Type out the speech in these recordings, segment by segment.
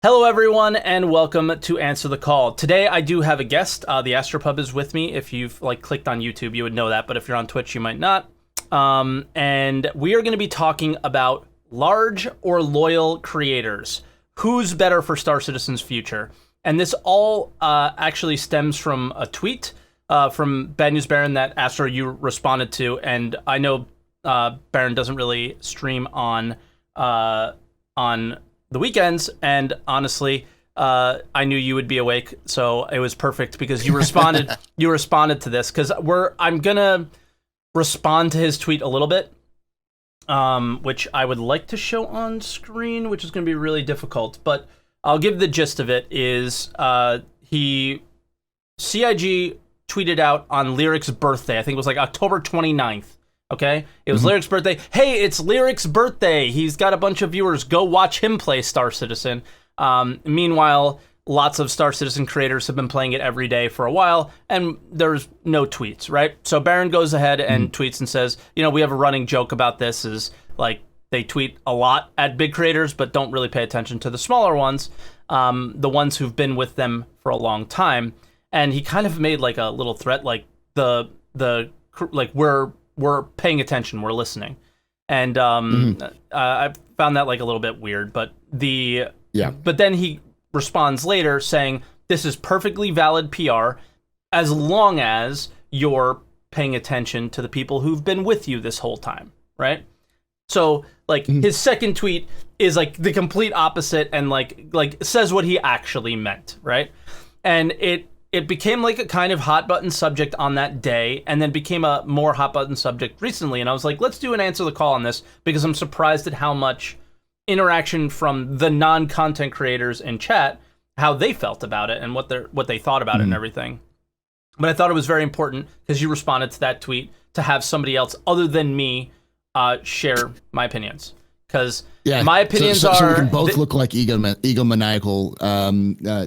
Hello, everyone, and welcome to Answer the Call. Today, I do have a guest. TheAstroPub is with me. If you've clicked on YouTube, you would know that, but if you're on Twitch, you might not. And we are going to be talking about large or loyal creators. Who's better for Star Citizen's future? And this all actually stems from a tweet from Bad News Baron that Astro you responded to, and I know Baron doesn't really stream on the weekends, and honestly, I knew you would be awake, so it was perfect because you responded. You responded to this because I'm gonna respond to his tweet a little bit, which I would like to show on screen, which is gonna be really difficult. But I'll give the gist of it. Is CIG tweeted out on Lyric's birthday? I think it was like October 29th. Okay, it was Lyric's birthday. Hey, it's Lyric's birthday. He's got a bunch of viewers. Go watch him play Star Citizen. Meanwhile, lots of Star Citizen creators have been playing it every day for a while, and there's no tweets, right? So Baron goes ahead and tweets and says, we have a running joke about this, is like they tweet a lot at big creators, but don't really pay attention to the smaller ones, the ones who've been with them for a long time. And he kind of made like a little threat, like we're paying attention, we're listening. And I found that like a little bit weird, but but then he responds later saying, this is perfectly valid PR as long as you're paying attention to the people who've been with you this whole time, right? So like his second tweet is like the complete opposite and like says what he actually meant, right? And it became like a kind of hot button subject on that day, and then became a more hot button subject recently. And I was like, let's do an Answer the Call on this, because I'm surprised at how much interaction from the non-content creators in chat, how they felt about it and what they thought about it and everything. But I thought it was very important because you responded to that tweet to have somebody else other than me share my opinions. Because my opinions are... So we can both look like egomaniacal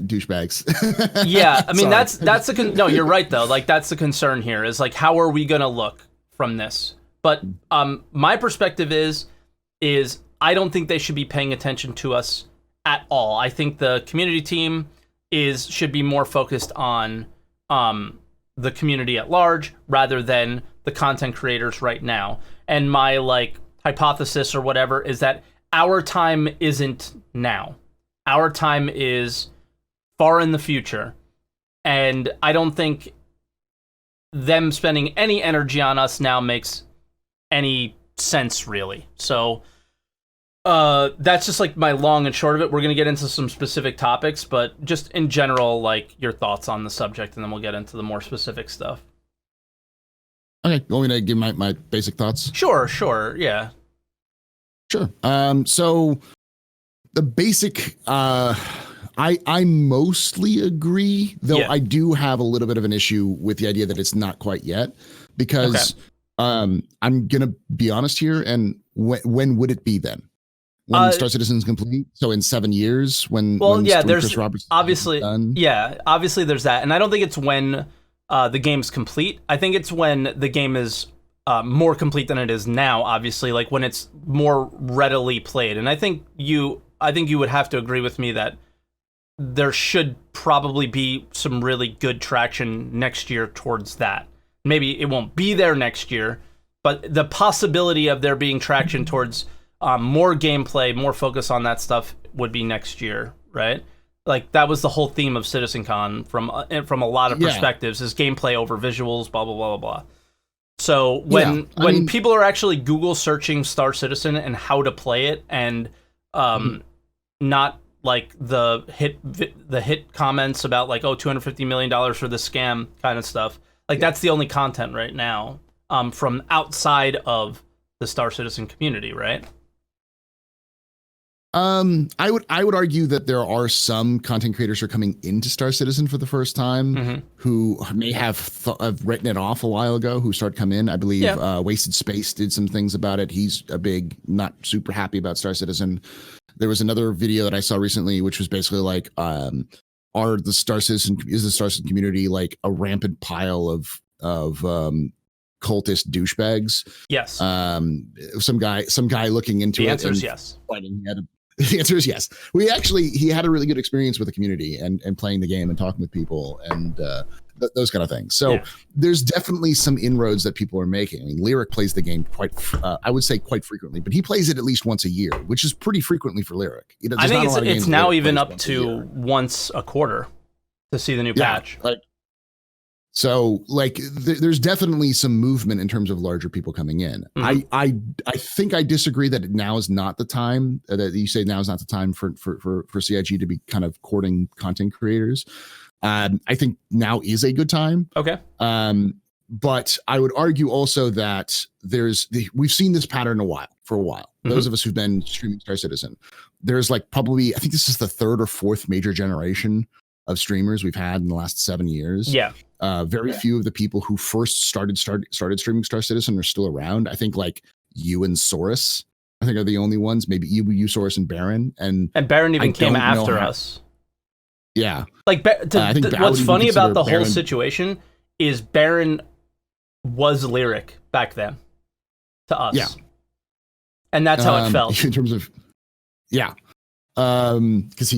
douchebags. Yeah, I mean, that's no, you're right, though. Like, that's the concern here, is, like, how are we going to look from this? But my perspective is I don't think they should be paying attention to us at all. I think the community team should be more focused on the community at large rather than the content creators right now. And my, like, hypothesis or whatever is that our time isn't now. Our time is far in the future. And I don't think them spending any energy on us now makes any sense, really. So that's just like my long and short of it. We're going to get into some specific topics, but just in general, like your thoughts on the subject, and then we'll get into the more specific stuff. Okay, you want me to give my basic thoughts? Sure, yeah. Sure. So the basic, I mostly agree, though I do have a little bit of an issue with the idea that it's not quite yet, because I'm gonna be honest here, and when would it be then? When Star Citizen's complete? So in 7 years, when there's Chris Roberts obviously done? Obviously there's that, and I don't think it's when the game's complete. I think it's when the game is more complete than it is now, obviously, like when it's more readily played. And I think you would have to agree with me that there should probably be some really good traction next year towards that. Maybe it won't be there next year, but the possibility of there being traction towards more gameplay, more focus on that stuff would be next year, right? Like, that was the whole theme of CitizenCon from a lot of perspectives, is gameplay over visuals, blah, blah, blah, blah, blah. So when people are actually Google searching Star Citizen and how to play it, and not like the hit comments about like, oh, $250 million for the scam kind of stuff, like that's the only content right now from outside of the Star Citizen community, right? I would argue that there are some content creators who are coming into Star Citizen for the first time who may have written it off a while ago, who started coming in. I believe Wasted Space did some things about it. He's not super happy about Star Citizen. There was another video that I saw recently, which was basically like, is the Star Citizen community like a rampant pile of cultist douchebags? Yes. Some guy looking into the it. answer is yes. He had The answer is yes. He had a really good experience with the community and playing the game and talking with people and those kind of things. So there's definitely some inroads that people are making. I mean, Lyric plays the game I would say quite frequently, but he plays it at least once a year, which is pretty frequently for Lyric. I think it's now even up to once a quarter to see the new patch. So there's definitely some movement in terms of larger people coming in. Mm-hmm. I think I disagree that now is not the time that you say now is not the time for CIG to be kind of courting content creators. I think now is a good time. Okay. But I would argue also that we've seen this pattern for a while. Mm-hmm. Those of us who've been streaming Star Citizen, there's probably, I think this is the third or fourth major generation of streamers we've had in the last 7 years. Yeah. Very few of the people who first started streaming Star Citizen are still around. I think you and Saurus, I think are the only ones. Maybe you, Saurus, and Baron. And Baron even came after us. Yeah. What's funny about the whole situation is Baron was Lyric back then to us. Yeah. And that's how it felt. In terms of, yeah. Because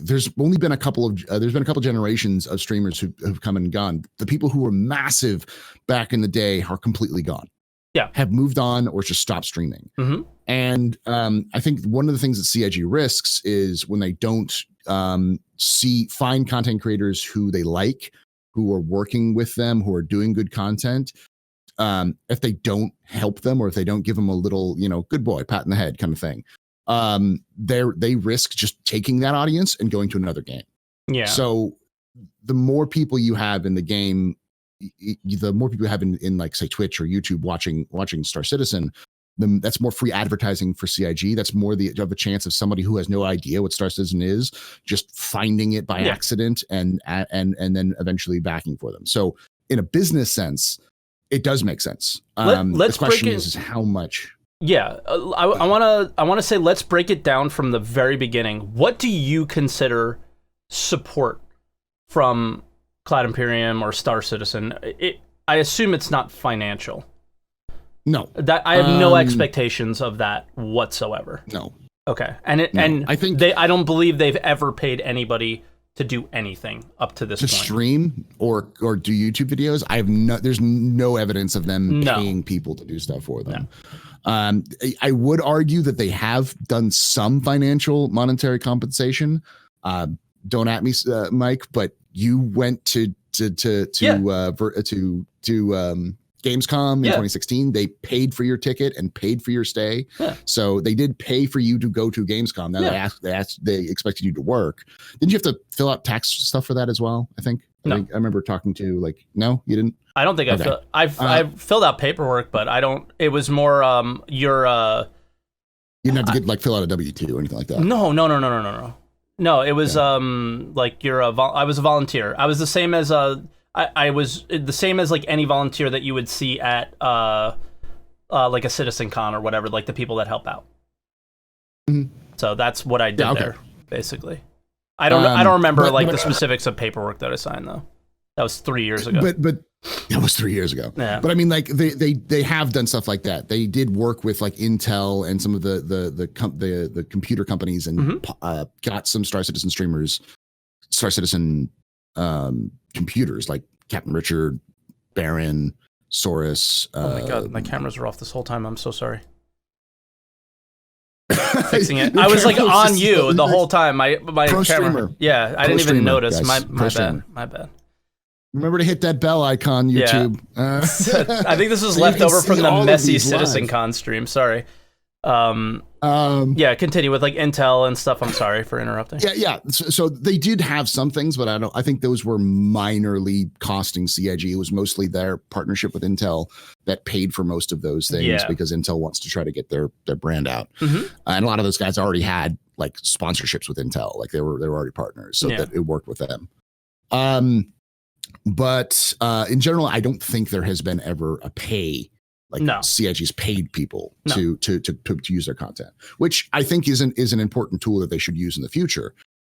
there's only been a couple of generations of streamers who've come and gone. The people who were massive back in the day are completely gone. Yeah. Have moved on or just stopped streaming. Mm-hmm. And I think one of the things that CIG risks is when they don't find content creators who they like, who are working with them, who are doing good content. If they don't help them or if they don't give them a little, good boy, pat in the head kind of thing, they risk just taking that audience and going to another game. Yeah. So the more people you have in the game, the more people you have in say Twitch or YouTube watching Star Citizen, then that's more free advertising for CIG. That's more of a chance of somebody who has no idea what Star Citizen is just finding it by accident and then evenally backing for them. So in a business sense, it does make sense. The question is how much. Yeah, I want to say let's break it down from the very beginning. What do you consider support from Cloud Imperium or Star Citizen? I assume it's not financial. No, that I have no expectations of that whatsoever. No. Okay, I don't believe they've ever paid anybody to do anything up to this point. To stream or do YouTube videos. There's no evidence of them paying people to do stuff for them. No. I would argue that they have done some monetary compensation. Don't at me, Mike, but you went to Gamescom in 2016. They paid for your ticket and paid for your stay. Yeah. So they did pay for you to go to Gamescom. Now they expected you to work. Didn't you have to fill out tax stuff for that as well? I think. No. I remember talking to no, you didn't. I don't think I filled out paperwork, but I don't. It was more you didn't have to get fill out a W-2 or anything like that. No. No, it was I was a volunteer. I was the same as I was the same as any volunteer that you would see at a Citizen Con or whatever, the people that help out. Mm-hmm. So that's what I did there, basically. I don't remember the specifics of paperwork that I signed though. That was 3 years ago. But that was 3 years ago. Yeah. But I mean, they have done stuff like that. They did work with Intel and some of the computer companies and got some Star Citizen streamers, Star Citizen computers like Captain Richard, Baron, Saurus. Oh my god, my cameras were off this whole time. I'm so sorry. Fixing it. I was on you the whole time. My camera. Streamer. Yeah, I didn't even notice. Guys. My bad. Remember to hit that bell icon, YouTube. Yeah. I think this was left over from the messy Citizen Con stream. Sorry. Continue with Intel and stuff. I'm sorry for interrupting. Yeah. So they did have some things, but I think those were minorly costing CIG. It was mostly their partnership with Intel that paid for most of those things because Intel wants to try to get their brand out. Mm-hmm. And a lot of those guys already had sponsorships with Intel. They were already partners, so that it worked with them. But in general, I don't think there has been ever a pay. CIG's paid people to use their content, which I think is an important tool that they should use in the future.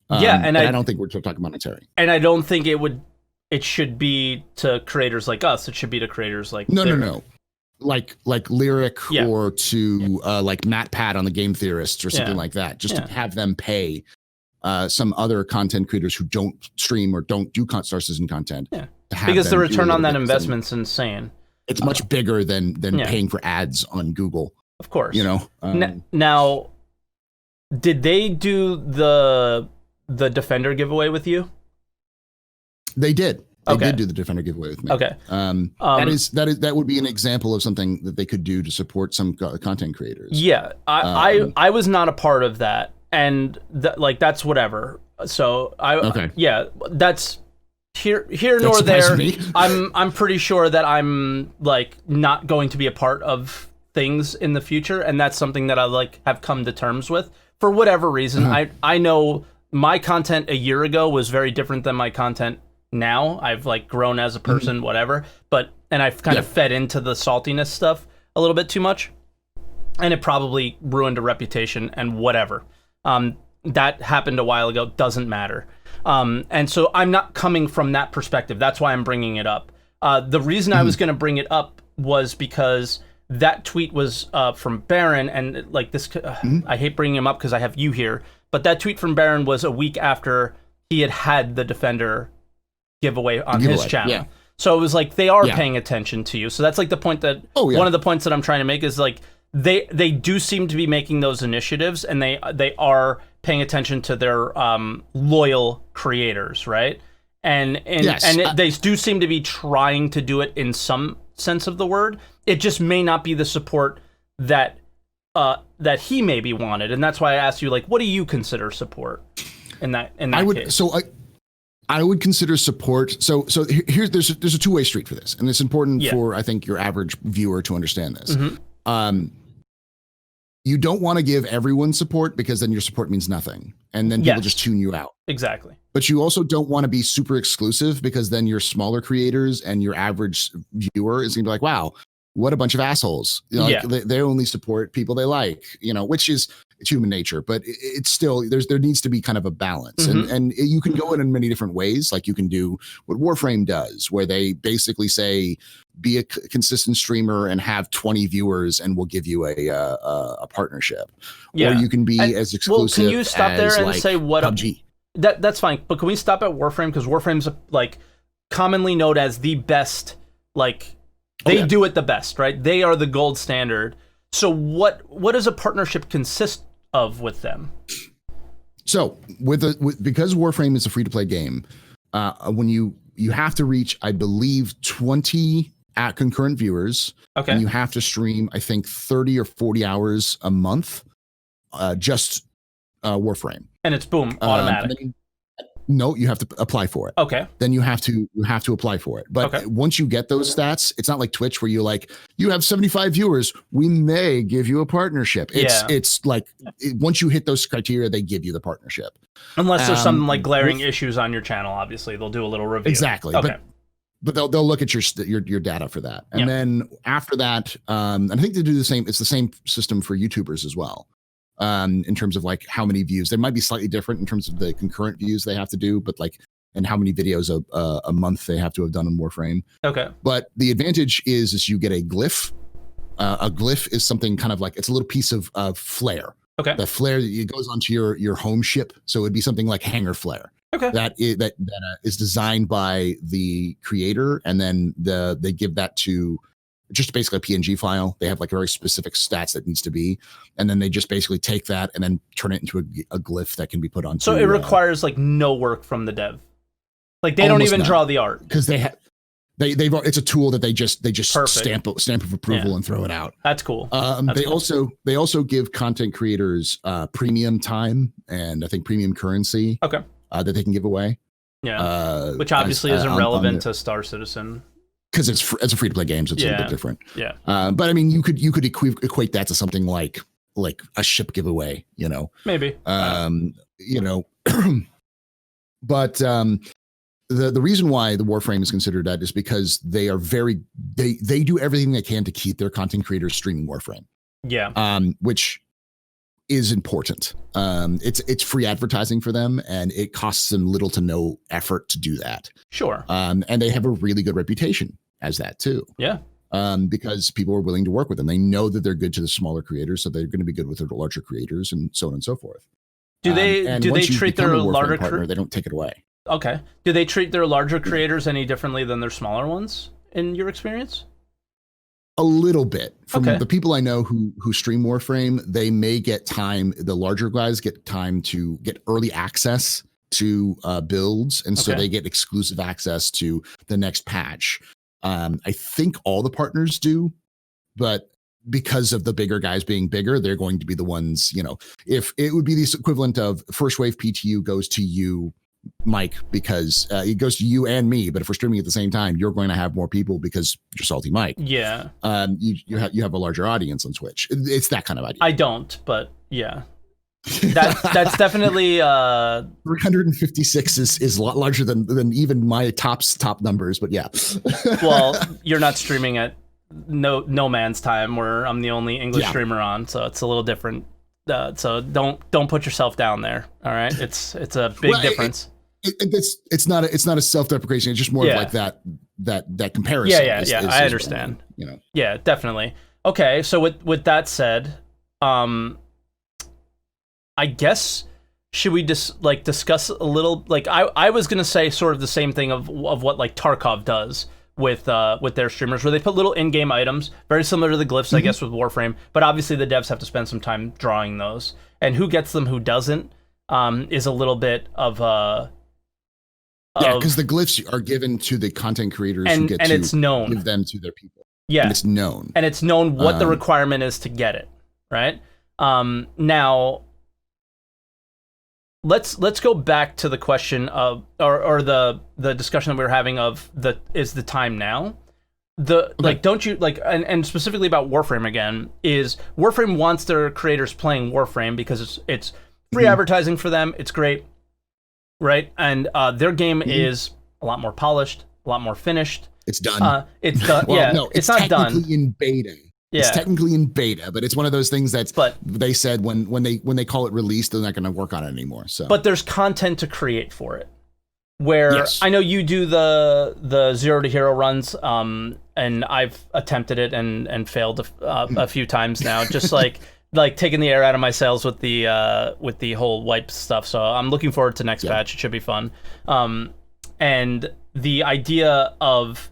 And I don't think we're talking monetary. And I don't think it should be to creators like us. It should be to creators like No. like Lyric Yeah. or to like MatPat on the Game Theorists or something like that, just to have them pay some other content creators who don't stream or don't do Star Citizen content. Yeah. Because the return on that investment's insane. It's much bigger than paying for ads on Google. Of course. You know. Now, did they do the Defender giveaway with you? They did. They did do the Defender giveaway with me. Okay. That would be an example of something that they could do to support some content creators. Yeah, I was not a part of that, and that's whatever. So that's here nor there. I'm pretty sure that I'm like not going to be a part of things in the future, and that's something that I like have come to terms with for whatever reason. I know my content a year ago was very different than my content now. I've like grown as a person, whatever, and I've kind of fed into the saltiness stuff a little bit too much, and it probably ruined a reputation and whatever. That happened a while ago, doesn't matter. And so I'm not coming from that perspective. That's why I'm bringing it up. The reason I was going to bring it up was because that tweet was from Baron, and like this, I hate bringing him up because I have you here, but that tweet from Baron was a week after he had the Defender giveaway on his channel. Yeah. So it was like they are paying attention to you. So that's like the point that one of the points that I'm trying to make is like they do seem to be making those initiatives, and they are paying attention to their loyal creators, right? And they do seem to be trying to do it in some sense of the word. It just may not be the support that he maybe wanted, and that's why I asked you, like, what do you consider support in that case? So I would consider support. So here's there's a two-way street for this, and it's important for I think your average viewer to understand this. You don't want to give everyone support because then your support means nothing, and then people just tune you out. Exactly. But you also don't want to be super exclusive because then your smaller creators and your average viewer is going to be like, wow, what a bunch of assholes. You know, like they only support people they like, you know, which is it's human nature, but it's still there needs to be kind of a balance, and you can go in many different ways. Like you can do what Warframe does, where they basically say, be a consistent streamer and have 20 viewers, and we'll give you a partnership. Or you can be as exclusive. Well, can you stop there and say what PUBG? That's fine, but can we stop at Warframe, because Warframe's like commonly known as the best. Like they do it the best, right? They are the gold standard. So what does a partnership consist of with them? So because Warframe is a free to play game, when you have to reach, I believe, 20 concurrent viewers, and you have to stream, I think, 30 or 40 hours a month, just Warframe, and it's boom automatic. No, you have to apply for it. Okay. Then you have to apply for it. But once you get those stats, it's not like Twitch where you're like, you have 75 viewers, we may give you a partnership. It's like once you hit those criteria, they give you the partnership. Unless there's some like glaring issues on your channel, obviously they'll do a little review. Exactly. Okay. But they'll look at your data for that. And then after that, I think they do the same. It's the same system for YouTubers as well. In terms of like how many views, they might be slightly different in terms of the concurrent views they have to do, but like, and how many videos a month they have to have done in Warframe. Okay. But the advantage is you get a glyph. A glyph is something kind of like, it's a little piece of flare. Okay. The flare that goes onto your home ship. So it'd be something like Hangar Flare. Okay. That is designed by the creator, and then they give that to just basically a PNG file. They have like very specific stats that needs to be, and then they just basically take that and then turn it into a glyph that can be put on. So it requires like no work from the dev. Like they don't even draw the art, because they've it's a tool that they just stamp of approval and throw it out. That's cool. They also give content creators premium time and I think premium currency. Okay. That they can give away. Yeah. Which obviously isn't relevant to Star Citizen. Because it's a free to play game, so it's a little bit different. Yeah. But I mean, you could equate that to something like a ship giveaway, you know. Maybe. You know, but the reason why the Warframe is considered that is because they are they do everything they can to keep their content creators streaming Warframe. Yeah. Which is important. It's free advertising for them, and it costs them little to no effort to do that. Sure. And they have a really good reputation as that too. Yeah. because people are willing to work with them. They know that they're good to the smaller creators, so they're going to be good with the larger creators, and so on and so forth. Do they treat their larger partner? They don't take it away. Okay. Do they treat their larger creators any differently than their smaller ones in your experience? A little bit. From the people I know who stream Warframe, they may get time. The larger guys get time to get early access to builds, and so they get exclusive access to the next patch. I think all the partners do, but because of the bigger guys being bigger, they're going to be the ones, if it would be the equivalent of first wave PTU goes to you, Mike, because it goes to you and me. But if we're streaming at the same time, you're going to have more people because you're SaltEMike. Yeah. You have a larger audience on Twitch. It's that kind of idea. I don't, but yeah. That's definitely 356 is a lot larger than even my top numbers, but yeah. Well, you're not streaming at no man's time where I'm the only English streamer on, so it's a little different. So don't put yourself down there. All right, it's a big difference. It's not a self-deprecation. It's just more of like that comparison. Yeah. I understand. Yeah, definitely. Okay, so with that said, I guess should we just discuss a little? I was gonna say sort of the same thing of what Tarkov does with their streamers, where they put little in-game items, very similar to the glyphs, I guess, with Warframe. But obviously, the devs have to spend some time drawing those, and who gets them, who doesn't, is a little bit of because the glyphs are given to the content creators who get to it's known. Give them to their people. Yeah, and it's known, what the requirement is to get it. Right now. Let's go back to the question of or the discussion that we were having of is the time now. Don't you and specifically about Warframe again, is Warframe wants their creators playing Warframe because it's free advertising for them. It's great, right? And their game is a lot more polished, a lot more finished. It's done. It's done. Well, no, it's not done. In beta. Yeah. It's technically in beta, but it's one of those things they said when they call it released, they're not going to work on it anymore. So, but there's content to create for it. Where I know you do the 0 to hero runs, and I've attempted it and failed a few times now, just like taking the air out of my sails with the whole wipe stuff. So I'm looking forward to next patch. It should be fun. And the idea of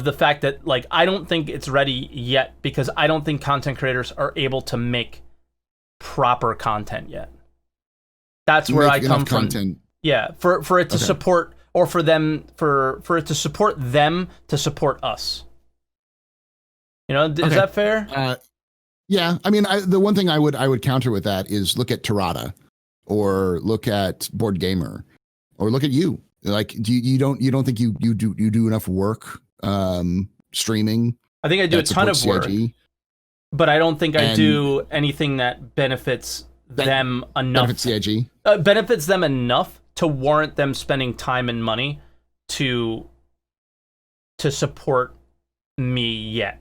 the fact that I don't think it's ready yet because I don't think content creators are able to make proper content yet. That's where I come from. Content. Yeah, for it to support, or for it to support them to support us. Is that fair? Yeah, I mean, the one thing I would counter with that is look at Tirada, or look at Board Gamer, or look at you. You don't think you do enough work streaming? I think I do a ton of work, but I don't think I do anything that benefits them enough. Benefits CIG? Benefits them enough to warrant them spending time and money to support me yet.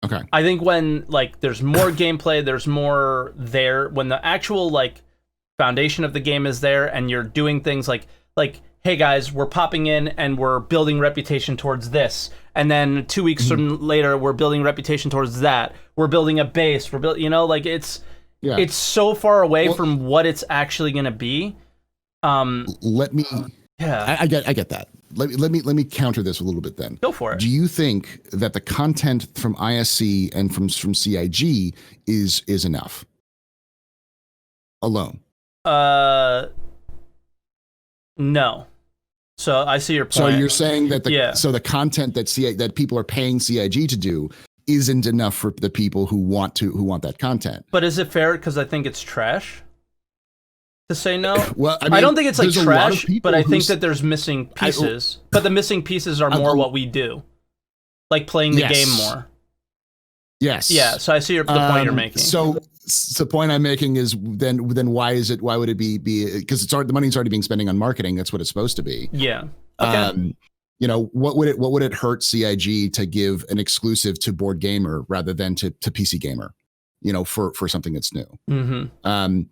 Okay. I think when there's more gameplay, there's more there, when the actual foundation of the game is there, and you're doing things like hey guys, we're popping in and we're building reputation towards this, and then 2 weeks from later we're building reputation towards that. We're building a base. We're building, it's so far away from what it's actually going to be. Let me. Yeah, I get that. Let me counter this a little bit then. Go for it. Do you think that the content from ISC and from CIG is enough alone? No. So I see your point. So you're saying that the content that people are paying CIG to do isn't enough for the people who want that content. But is it fair? Because I think it's trash to say no. Well, I mean, I don't think it's trash, but I think that there's missing pieces. But the missing pieces are more what we do, playing the game more. Yes. Yeah. So I see the point you're making. So the point I'm making is then why would it be because the money's already being spending on marketing. That's what it's supposed to be. Yeah. Okay. What would it hurt CIG to give an exclusive to Board Gamer rather than to PC Gamer, for something that's new? Mm-hmm.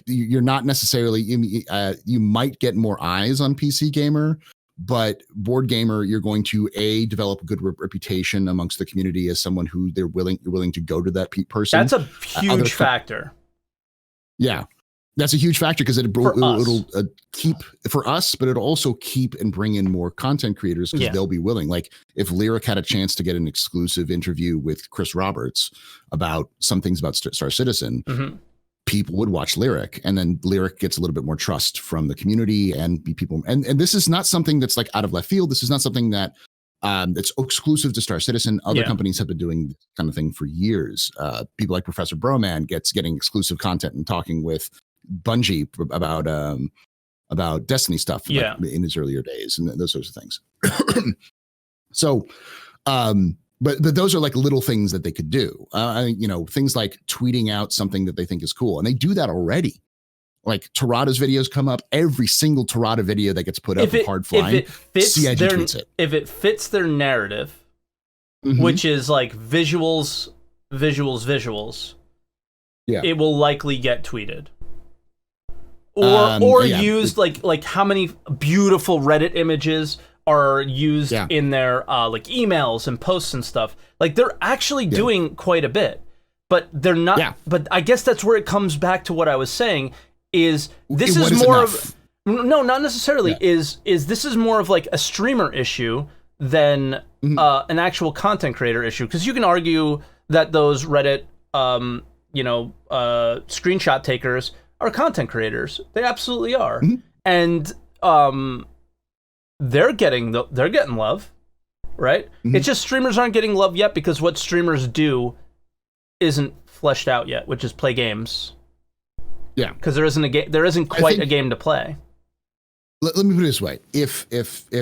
You're not necessarily, you might get more eyes on PC Gamer, But board gamer, you're going to develop a good reputation amongst the community as someone who you're willing to go to that person. That's a huge factor. Yeah, that's a huge factor because it'll keep for us, but it'll also keep and bring in more content creators because they'll be willing. Like if Lyric had a chance to get an exclusive interview with Chris Roberts about some things about Star Citizen, people would watch Lyric, and then Lyric gets a little bit more trust from the community and people. And this is not something that's like out of left field. This is not something that that's exclusive to Star Citizen. Other companies have been doing this kind of thing for years. People like Professor Broman getting exclusive content and talking with Bungie about Destiny stuff like, in his earlier days and those sorts of things. So, but those are like little things that they could do. Things like tweeting out something that they think is cool, and they do that already. Like Tarada's videos come up. Every single Tarada video that gets put up of Hard Flying, CIG tweets it. If it fits their narrative, which is like visuals, it will likely get tweeted. Or used like how many beautiful Reddit images are used in their like emails and posts and stuff. Like they're actually doing quite a bit, but they're not. Yeah. But I guess that's where it comes back to what I was saying. Is more of no, not necessarily. Is this is more of like a streamer issue than an actual content creator issue? Because you can argue that those Reddit screenshot takers are content creators. They absolutely are, and they're getting love, right? It's just streamers aren't getting love yet because what streamers do isn't fleshed out yet, which is play games. Yeah, because there isn't quite a game to play. Let me put it this way: if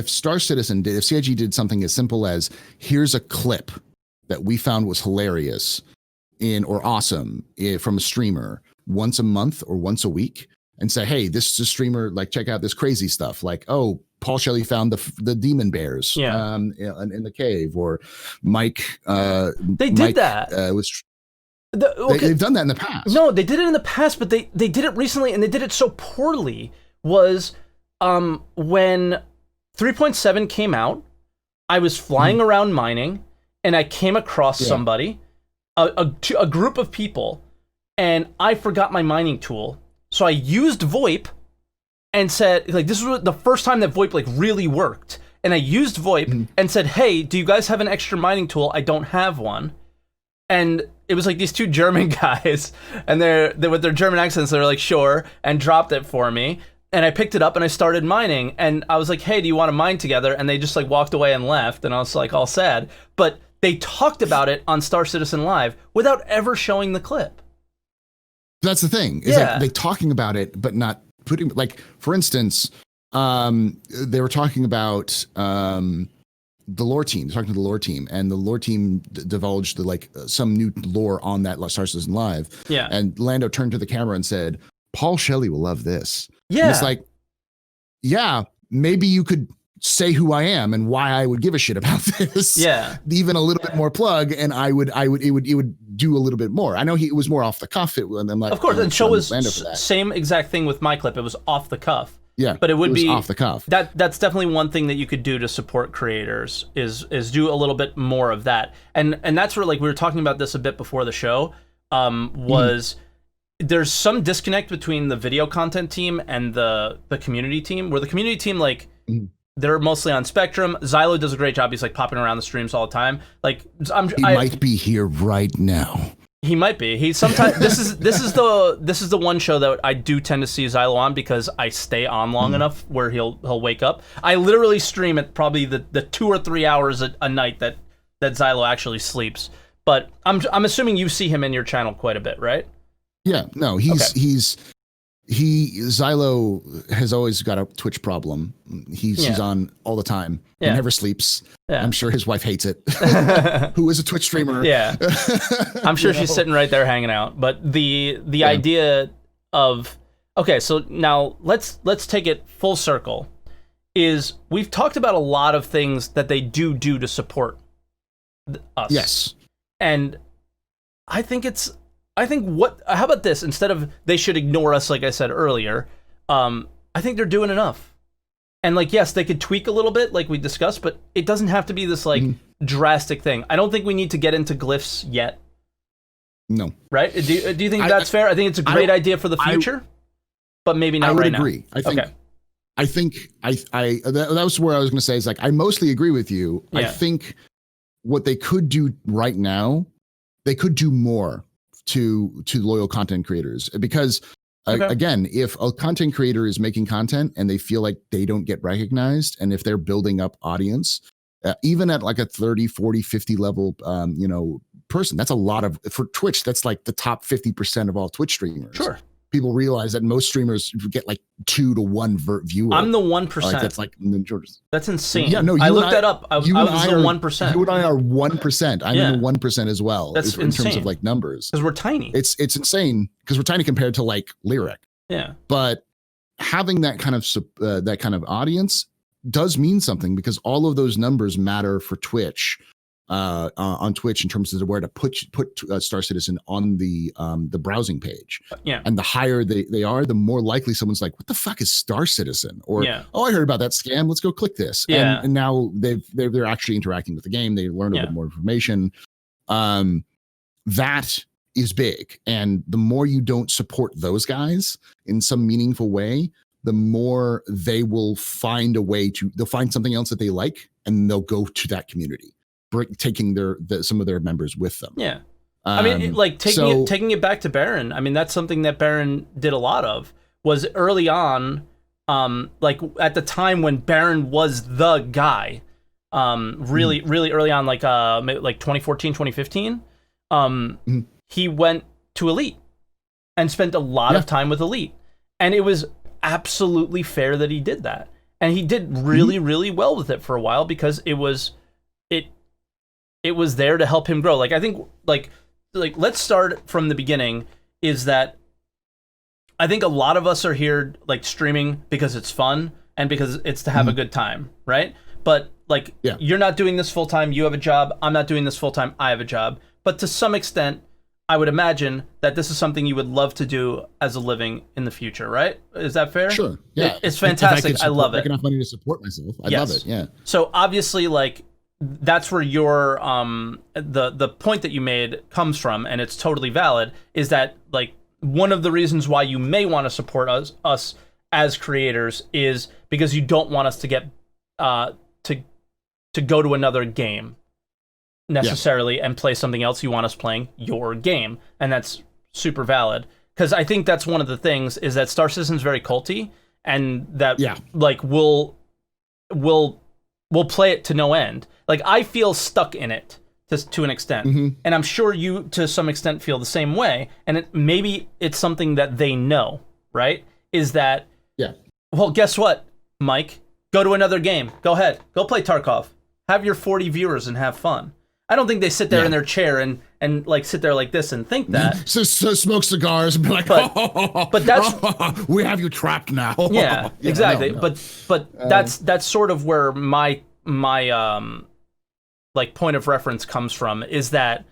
Star Citizen if CIG did something as simple as here's a clip that we found was hilarious or awesome from a streamer once a month or once a week, and say, hey, this is a streamer, like check out this crazy stuff, like Paul Shelley found the demon bears in the cave, or Mike did that. They've done that in the past. No, they did it in the past, but they did it recently, and they did it so poorly. Was when 3.7 came out, I was flying around mining, and I came across somebody, a group of people, and I forgot my mining tool. So I used VoIP and said, like, this was the first time that VoIP like really worked. And I used VoIP and said, hey, do you guys have an extra mining tool? I don't have one. And it was like these two German guys, and they're with their German accents, they're like, sure, and dropped it for me. And I picked it up and I started mining, and I was like, hey, do you want to mine together? And they just like walked away and left, and I was like all sad. But they talked about it on Star Citizen Live without ever showing the clip. That's the thing. Is like they talking about it, but not putting, like, for instance, they were talking about the lore team, talking to the lore team, and the lore team divulged some new lore on that Star Citizen Live. Yeah. And Lando turned to the camera and said, Paul Shelley will love this. Yeah. And it's like, yeah, maybe you could say who I am and why I would give a shit about this. Yeah. Even a little bit more plug, and it would do a little bit more. I know it was more off the cuff. Of course, and show was same exact thing with my clip. It was off the cuff. Yeah, but it would be off the cuff. That's definitely one thing that you could do to support creators is do a little bit more of that. And that's where, like, we were talking about this a bit before the show, was there's some disconnect between the video content team and the community team, where the community team, like, they're mostly on Spectrum. Xylo does a great job. He's like popping around the streams all the time. Like, he might be here right now. He might be. He sometimes this is the one show that I do tend to see Xylo on because I stay on long enough where he'll wake up. I literally stream at probably the 2 or 3 hours a night that Xylo actually sleeps. But I'm assuming you see him in your channel quite a bit, right? Yeah. No, Xylo has always got a Twitch problem. He's on all the time. He never sleeps. Yeah. I'm sure his wife hates it. Who is a Twitch streamer? Yeah. I'm sure she's sitting right there hanging out. But the idea of, okay, so now let's take it full circle. Is we've talked about a lot of things that they do to support us. Yes. And I think how about this? Instead of they should ignore us, like I said earlier, I think they're doing enough. And like, yes, they could tweak a little bit, like we discussed, but it doesn't have to be this like drastic thing. I don't think we need to get into glyphs yet. No. Right? Do you think that's fair? I think it's a great idea for the future, but maybe not right now. I would agree. I think that was where I was going to say is like, I mostly agree with you. Yeah. I think what they could do right now, they could do more to loyal content creators, because again, if a content creator is making content and they feel like they don't get recognized, and if they're building up audience, even at like a 30, 40, 50 level, person, that's a lot of, for Twitch, that's like the top 50% of all Twitch streamers. Sure. People realize that most streamers get like 2 to 1 viewer. I'm the 1%. Like that's like that's insane. Yeah, no, I looked that up. I was the 1%. You and I are 1%. I'm in the 1% as well. That's in terms of like numbers. Because we're tiny. It's insane because we're tiny compared to like Lyric. Yeah. But having that kind of audience does mean something, because all of those numbers matter for Twitch. On Twitch, in terms of where to put Star Citizen on the browsing page. Yeah. And the higher they are, the more likely someone's like, what the fuck is Star Citizen? Or, oh, I heard about that scam, let's go click this. Yeah. And now they're actually interacting with the game. They learn a bit more information. That is big. And the more you don't support those guys in some meaningful way, the more they will find they'll find something else that they like, and they'll go to that community, taking some of their members with them. Yeah. I mean, like taking it back to Baron. I mean, that's something that Baron did a lot of, was early on, like at the time when Baron was the guy, really early on, like 2014, 2015, he went to Elite and spent a lot of time with Elite. And it was absolutely fair that he did that. And he did really, really well with it for a while, because it was there to help him grow. Like, I think, like let's start from the beginning, is that I think a lot of us are here, like, streaming because it's fun and because it's to have a good time, right? But, like, you're not doing this full-time, you have a job, I'm not doing this full-time, I have a job. But to some extent, I would imagine that this is something you would love to do as a living in the future, right? Is that fair? Sure, yeah. It's fantastic, I love it. Make enough money to support myself, I love it, yeah. So, obviously, like, that's where your the point that you made comes from, and it's totally valid, is that, like, one of the reasons why you may want to support us as creators is because you don't want us to get to go to another game necessarily and play something else. You want us playing your game, and that's super valid, because I think that's one of the things, is that Star Citizen's very culty, and that like we'll play it to no end. Like, I feel stuck in it to an extent, and I'm sure you to some extent feel the same way. And maybe it's something that they know, right? Is that well, guess what, Mike? Go to another game. Go ahead. Go play Tarkov. Have your 40 viewers and have fun. I don't think they sit there in their chair and like sit there like this and think that. So smoke cigars and be like, but that's we have you trapped now. Yeah, exactly. No. But that's sort of where my like point of reference comes from, is that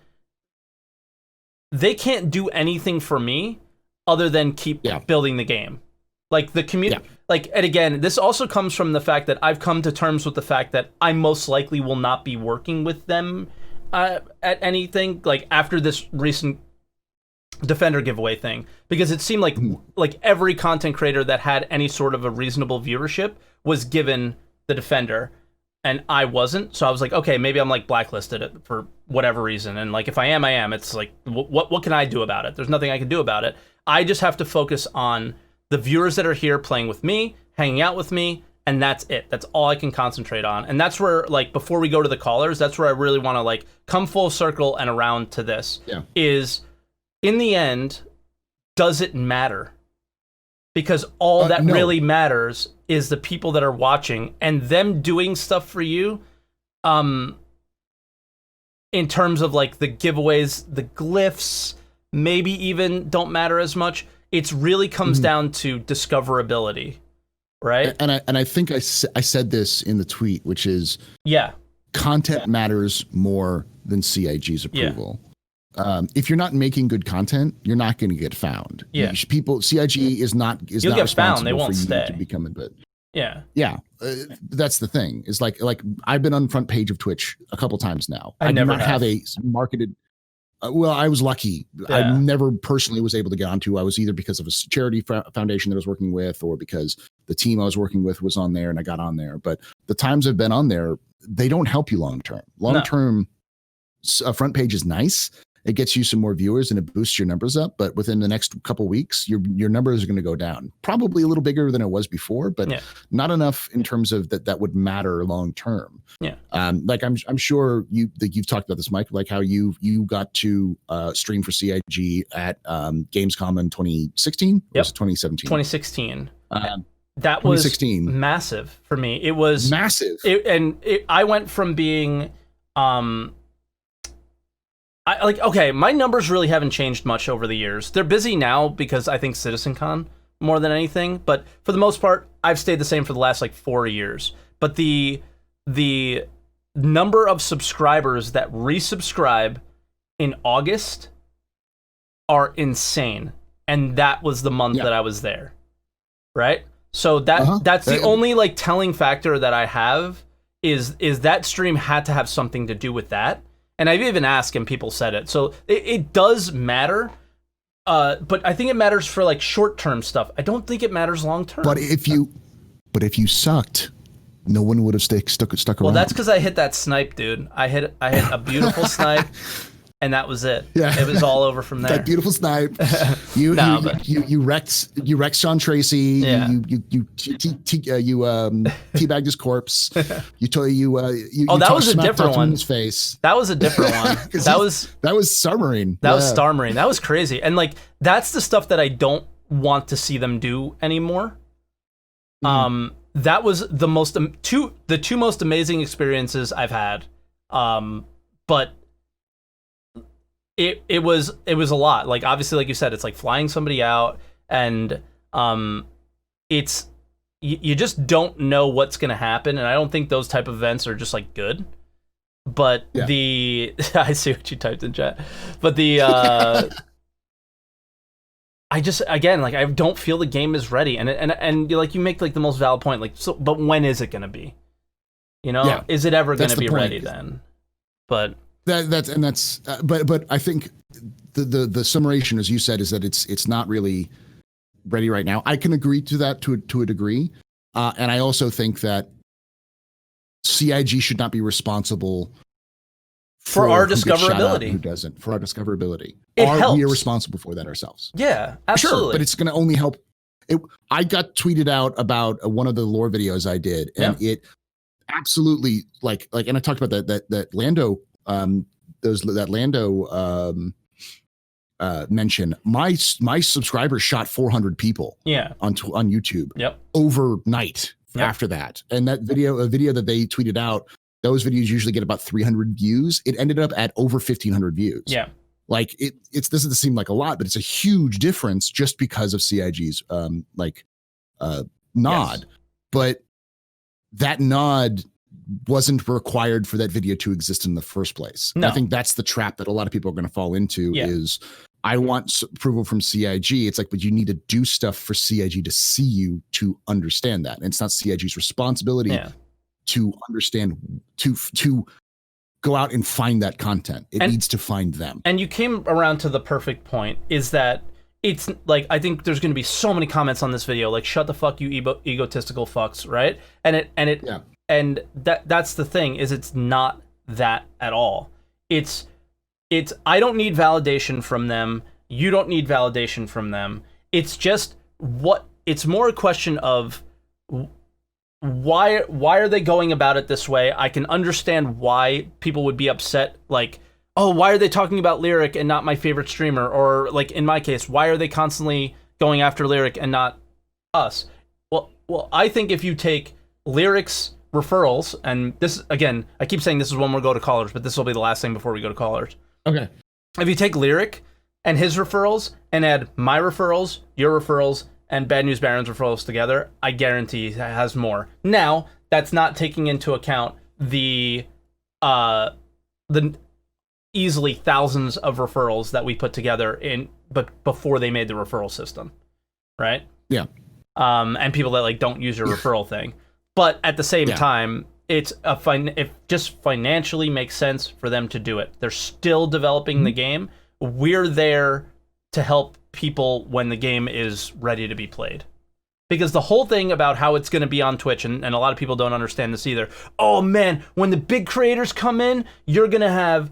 they can't do anything for me other than keep building the game. Like, the community, like, and again, this also comes from the fact that I've come to terms with the fact that I most likely will not be working with them at anything, like, after this recent Defender giveaway thing, because it seemed like every content creator that had any sort of a reasonable viewership was given the Defender, and I wasn't. So I was like, okay, maybe I'm like blacklisted for whatever reason, and like, if I am. It's like, what can I do about it? There's nothing I can do about it. I just have to focus on the viewers that are here playing with me, hanging out with me, and that's it. That's all I can concentrate on. And that's where, like, before we go to the callers, that's where I really want to, like, come full circle and around to this. Is, in the end, does it matter? Because all that really matters is the people that are watching, and them doing stuff for you, in terms of, like, the giveaways, the glyphs, maybe even don't matter as much. It's really comes down to discoverability, right? And I think I said this in the tweet, which is content matters more than CIG's approval. If you're not making good content, you're not going to get found. CIG is not You'll get found. They won't for you stay. to become a bit. Yeah, that's the thing. Is like I've been on front page of Twitch a couple times now. I do never not have a marketed. Well, I was lucky. I never personally was able to get onto. I was either because of a charity foundation that I was working with, or because the team I was working with was on there, and I got on there. But the times I've been on there, they don't help you long term. Long term, a front page is nice. It gets you some more viewers and it boosts your numbers up. But within the next couple weeks, your numbers are going to go down. Probably a little bigger than it was before, but not enough in terms of that would matter long term. Yeah. Like I'm sure you've talked about this, Mike. Like how you got to stream for CIG at Gamescom in 2016 or was it 2017? 2016. That was 2016. Massive for me. It was massive. I went from being my numbers really haven't changed much over the years. They're busy now because I think CitizenCon more than anything, but for the most part, I've stayed the same for the last 4 years. But the number of subscribers that resubscribe in August are insane, and that was the month that I was there, right? So that's the only telling factor that I have is that stream had to have something to do with that. And I've even asked and people said it. So it does matter. But I think it matters for short-term stuff. I don't think it matters long-term. But if you sucked, no one would have stuck around. Well, that's because I hit that snipe, dude. I hit a beautiful snipe, and that was it. Yeah. It was all over from there. That beautiful snipe. You wrecked Sean Tracy. Yeah. You teabagged his corpse. that was a different one. His face. That was a different one. that was Star Marine. That was Star Marine. That was crazy. And that's the stuff that I don't want to see them do anymore. That was the two most amazing experiences I've had. But it was a lot. Obviously, like you said, it's flying somebody out, and it's you just don't know what's gonna happen, and I don't think those type of events are just good. But I see what you typed in chat. But I just I don't feel the game is ready, and you make the most valid point. But when is it gonna be? Is it ever gonna be ready then? But but I think the summation, as you said, is that it's not really ready right now. I can agree to that to a degree, and I also think that CIG should not be responsible for our discoverability. Who doesn't? For our discoverability, helps. We are responsible for that ourselves. Yeah, absolutely. Sure, but it's going to only help. I got tweeted out about one of the lore videos I did, and it absolutely and I talked about that Lando. That Lando mention. My subscribers shot 400 people. On YouTube. Yep. Overnight. After that, and a video that they tweeted out. Those videos usually get about 300 views. It ended up at over 1,500 views. Yeah. It doesn't seem like a lot, but it's a huge difference just because of CIG's nod. Yes. But that nod wasn't required for that video to exist in the first place. No. I think that's the trap that a lot of people are going to fall into is I want approval from CIG. It's but you need to do stuff for CIG to see you to understand that. And it's not CIG's responsibility to understand, to go out and find that content. It needs to find them. And you came around to the perfect point, is that it's I think there's going to be so many comments on this video, shut the fuck you egotistical fucks, right? And that's the thing, is it's not that at all. It's I don't need validation from them. You don't need validation from them. It's just it's more a question of why are they going about it this way? I can understand why people would be upset, oh, why are they talking about Lyric and not my favorite streamer? Or in my case, why are they constantly going after Lyric and not us? Well, I think if you take Lyric's referrals, and this, again, I keep saying this is when we'll go to callers, but this will be the last thing before we go to callers. Okay. If you take Lyric and his referrals and add my referrals, your referrals, and Bad News Baron's referrals together, I guarantee he has more. Now, that's not taking into account the easily thousands of referrals that we put together but before they made the referral system, right? Yeah. and people that like don't use your referral thing. But at the same time, it just financially makes sense for them to do it. They're still developing the game. We're there to help people when the game is ready to be played. Because the whole thing about how it's going to be on Twitch, and a lot of people don't understand this either. Oh man, when the big creators come in, you're gonna have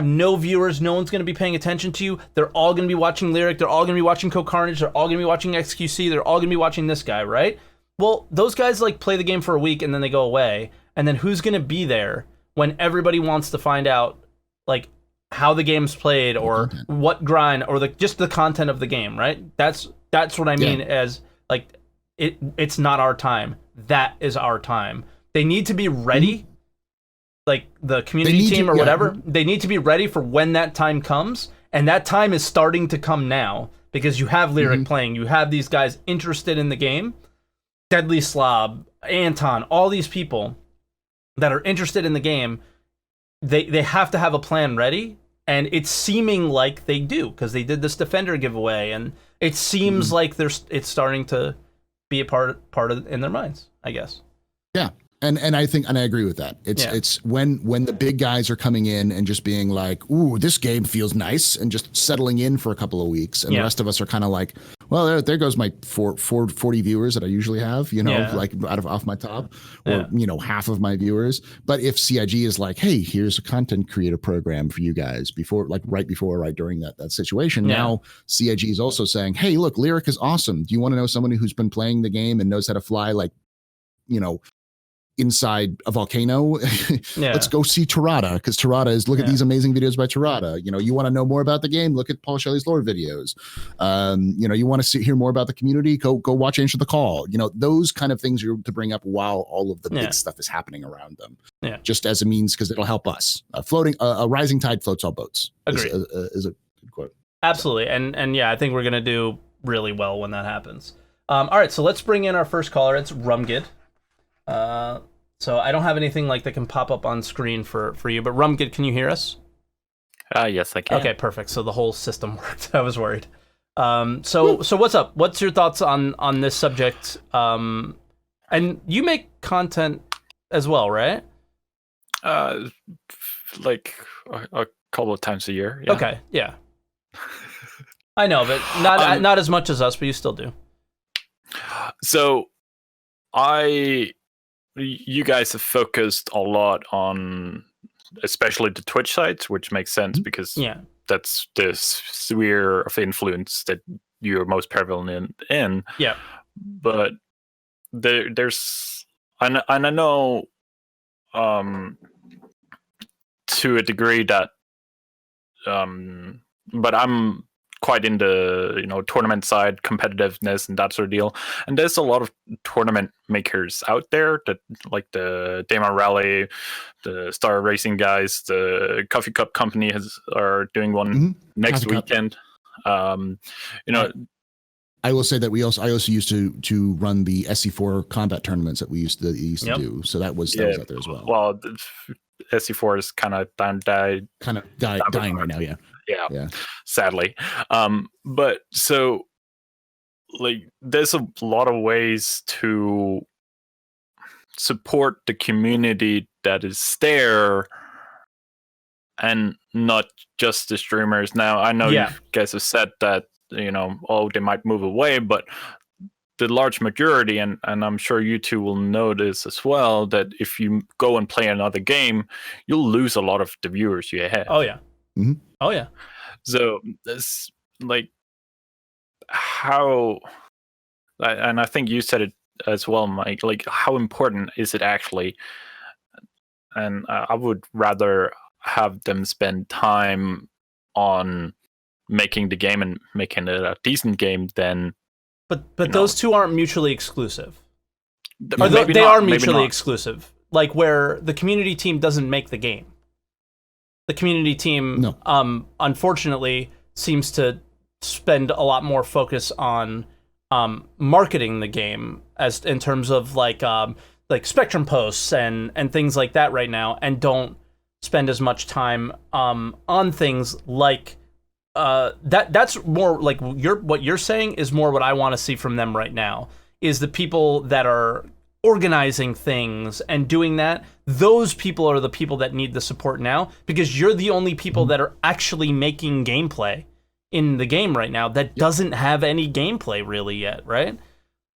no viewers. No one's gonna be paying attention to you. They're all gonna be watching Lyric. They're all gonna be watching CoCarnage. They're all gonna be watching XQC. They're all gonna be watching this guy, right? Well, those guys like play the game for a week and then they go away. And then who's gonna be there when everybody wants to find out like how the game's played or what grind or just the content of the game, right? That's what I mean as like. It's not our time. That is our time. They need to be ready, like the community team or whatever. They need to be ready for when that time comes, and that time is starting to come now because you have Lyric playing. You have these guys interested in the game. Deadly Slob, Anton, all these people that are interested in the game, they have to have a plan ready, and it's seeming like they do because they did this Defender giveaway, and it seems like it's starting to be a part of in their minds, I guess. Yeah. And I think, and I agree with that. It's when the big guys are coming in and just being like, ooh, this game feels nice, and just settling in for a couple of weeks. And the rest of us are kind of like, well, there goes my 40 viewers that I usually have, like off my top, or, half of my viewers. But if CIG is like, hey, here's a content creator program for you guys right during that situation. Now CIG is also saying, hey, look, Lyric is awesome. Do you want to know somebody who's been playing the game and knows how to fly inside a volcano? Let's go see Tarada, because Tarada is look at these amazing videos by Tarada. You want to know more about the game, look at Paul Shelley's lore videos. You want to hear more about the community, go watch Answer the Call. Those kind of things are to bring up while all of the big stuff is happening around them. Just as a means, because it'll help us. A rising tide floats all boats. Agreed. Is a good quote. Absolutely. And I think we're gonna do really well when that happens. All right, so let's bring in our first caller. It's Rumgid. So I don't have anything like that can pop up on screen for you, but Rumgid, can you hear us? Yes, I can. Okay, perfect. So the whole system worked. I was worried. So what's up? What's your thoughts on this subject? And you make content as well, right? Like a couple of times a year. Yeah. Okay, yeah. I know, but not as much as us, but you still do. So you guys have focused a lot on especially the Twitch sites, which makes sense because that's the sphere of influence that you're most prevalent in. Yeah. But there's and I know to a degree that but I'm quite into tournament side competitiveness and that sort of deal, and there's a lot of tournament makers out there that like the Damon Rally, the Star Racing guys, the Coffee Cup Company are doing one next Coffee weekend. I will say that I also used to run the SC4 combat tournaments that we used to do, so that was out there as well. Well, SC4 is kind of dying right now. Yeah, sadly. But so like there's a lot of ways to support the community that is there and not just the streamers. Now I know you guys have said that they might move away, but the large majority, and I'm sure you two will know this as well, that if you go and play another game, you'll lose a lot of the viewers you have. Oh yeah. Mm-hmm. Oh yeah. So it's like how, and I think you said it as well, Mike, like how important is it actually? And I would rather have them spend time on making the game and making it a decent game than. But those two aren't mutually exclusive. They are mutually exclusive. Like where the community team doesn't make the game. The community team, unfortunately, seems to spend a lot more focus on marketing the game as in terms of like Spectrum posts and things like that right now, and don't spend as much time on things like that's more like what you're saying is more what I want to see from them right now. is the people that are organizing things and doing that. Those people are the people that need the support now, because you're the only people that are actually making gameplay in the game right now that doesn't have any gameplay really yet, right?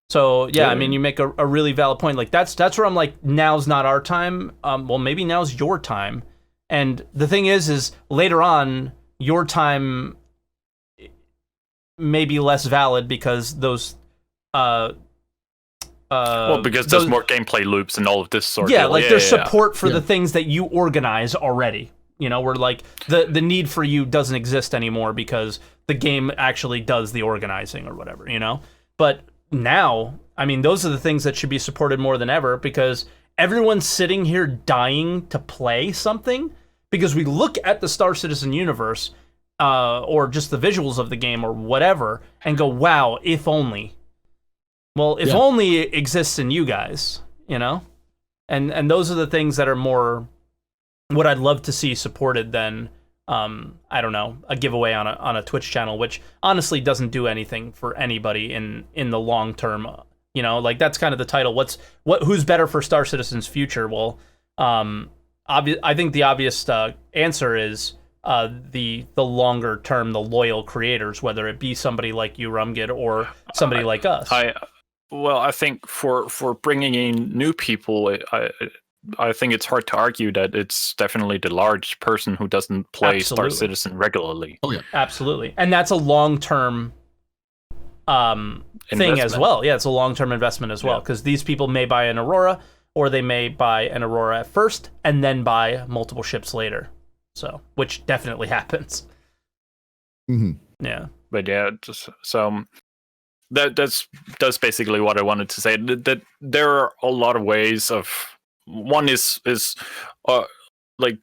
So yeah, I mean, you make a really valid point. Like that's where I'm like, now's not our time. Well, maybe now's your time. And the thing is later on, your time may be less valid because those because there's more gameplay loops and all of this sort of deal. Like there's support for the things that you organize already. You know, where like the need for you doesn't exist anymore because the game actually does the organizing or whatever, you know? But now, I mean, those are the things that should be supported more than ever, because everyone's sitting here dying to play something because we look at the Star Citizen universe or just the visuals of the game or whatever and go, wow, if only. Well, if only it exists in you guys, you know? And those are the things that are more what I'd love to see supported than, I don't know, a giveaway on a Twitch channel, which honestly doesn't do anything for anybody in the long term. You know, like that's kind of the title. Who's better for Star Citizen's future? Well, I think the obvious answer is the longer term, the loyal creators, whether it be somebody like you, Rumgid, or somebody like us. I think for bringing in new people, I think it's hard to argue that it's definitely the large person who doesn't play Star Citizen regularly. Oh yeah, absolutely, and that's a long-term thing as well. Yeah, it's a long-term investment as well, because these people may buy an Aurora, or they may buy an Aurora at first and then buy multiple ships later. So, which definitely happens. Mm-hmm. Yeah, but yeah, so. That's basically what I wanted to say. That there are a lot of ways of. One is like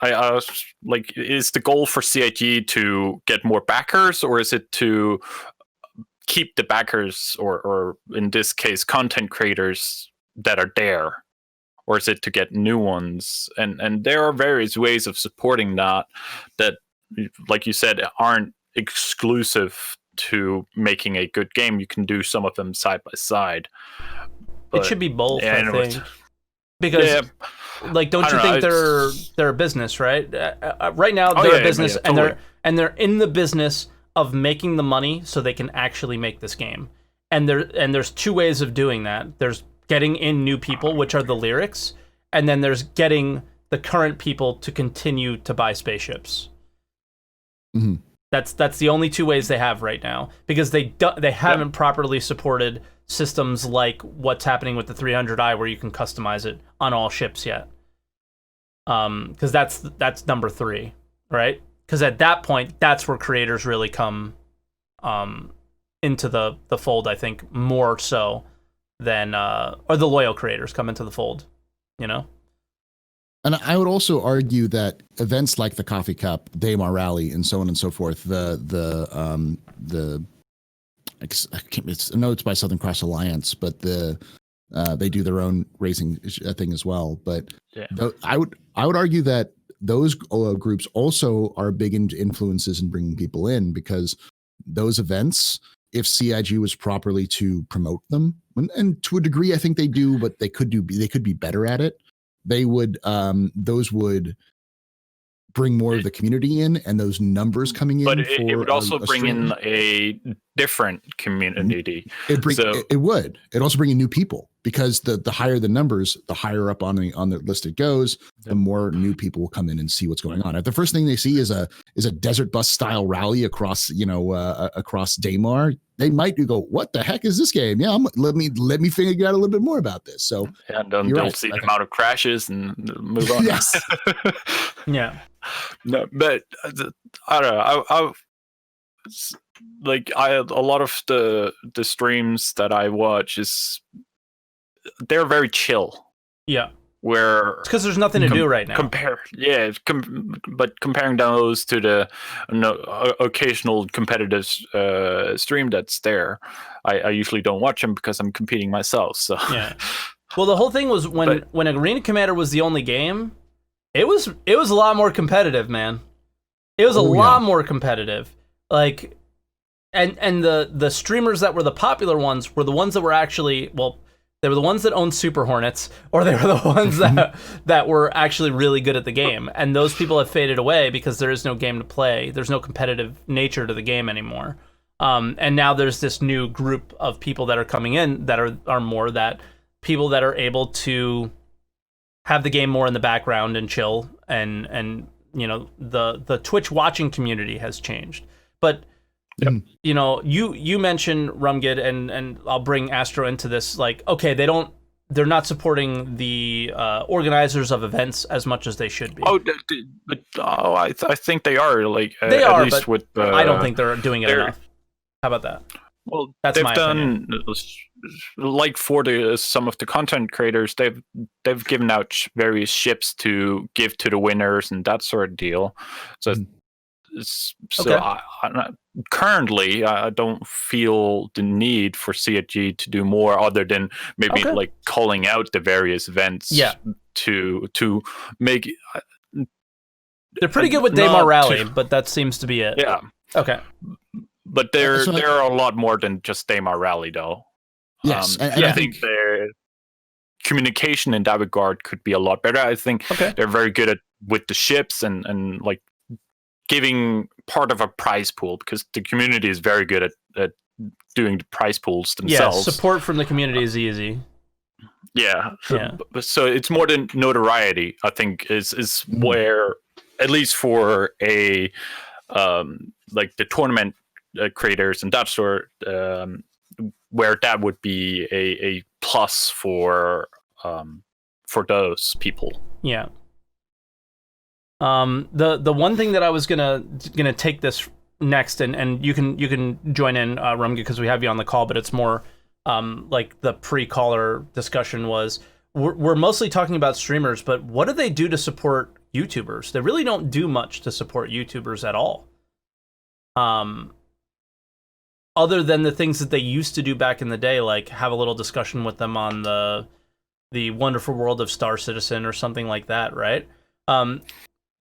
I like, is the goal for CIG to get more backers, or is it to keep the backers, or in this case content creators that are there, or is it to get new ones? And there are various ways of supporting that, like you said, aren't exclusive to making a good game. You can do some of them side by side. It should be both, I think. Because, like, don't you think they're a business, right? Right now, they're a business, totally. and they're in the business of making the money so they can actually make this game. And there's two ways of doing that. There's getting in new people, which are the lyrics, and then there's getting the current people to continue to buy spaceships. Mm-hmm. That's the only two ways they have right now, because they haven't properly supported systems like what's happening with the 300i, where you can customize it on all ships yet. Because that's number 3, right? Because at that point, that's where creators really come into the fold, I think, more so than or the loyal creators come into the fold, you know? And I would also argue that events like the Coffee Cup, Daymar Rally, and so on and so forth, I know it's by Southern Cross Alliance, but they do their own racing thing as well. But I would argue that those groups also are big influences in bringing people in, because those events, if CIG was properly to promote them, and to a degree I think they do, but they could be better at it. They would those would bring more of the community in, and those numbers coming in. But it would also bring in a different community. It would. It also bring in new people, because the higher the numbers, the higher up on the list it goes, the more new people will come in and see what's going on. If the first thing they see is a desert bus style rally across across Daymar, they might go, "What the heck is this game?" Yeah, let me figure out a little bit more about this. So and then they'll see the amount of crashes and move on. Yes. Yeah. No, but I don't know. A lot of the streams that I watch they're very chill. Yeah. Where it's because there's nothing to do right now. But comparing those to the occasional competitive stream that's there, I usually don't watch them because I'm competing myself. So yeah. Well, the whole thing was when Arena Commander was the only game, it was a lot more competitive, man. It was a lot more competitive. Like, and the streamers that were the popular ones were the ones that were actually, well, they were the ones that owned Super Hornets, or they were the ones that were actually really good at the game. And those people have faded away because there is no game to play. There's no competitive nature to the game anymore. And now there's this new group of people that are coming in that are more that people that are able to have the game more in the background and chill. And you know, the Twitch watching community has changed. But you know, you mentioned Rumgid, and I'll bring Astro into this. Like, okay, they're not supporting the organizers of events as much as they should be. I think they are. Like, they at are, least but with I don't think they're doing it enough. How about that? Well, that's they've my done opinion. Like for some of the content creators, they've given out various ships to give to the winners and that sort of deal. So. So okay. Currently, I don't feel the need for CSG to do more other than maybe like calling out the various events. Yeah. To make. They're pretty good with Daymar Rally, but that seems to be it. Yeah. Okay. But there are a lot more than just Daymar Rally, though. Yes, I think their communication in that regard could be a lot better. I think they're very good with the ships and like giving part of a prize pool, because the community is very good at doing the prize pools themselves. Yeah, support from the community is easy. Yeah. So it's more than notoriety, I think, is where, at least for a like the tournament creators and that sort, where that would be a plus for those people. Yeah. The one thing that I was gonna take this next, and you can join in, Rumgid, because we have you on the call, but it's more like the pre-caller discussion was, we're mostly talking about streamers, but what do they do to support YouTubers? They really don't do much to support YouTubers at all. Other than the things that they used to do back in the day, like have a little discussion with them on the wonderful world of Star Citizen or something like that, right?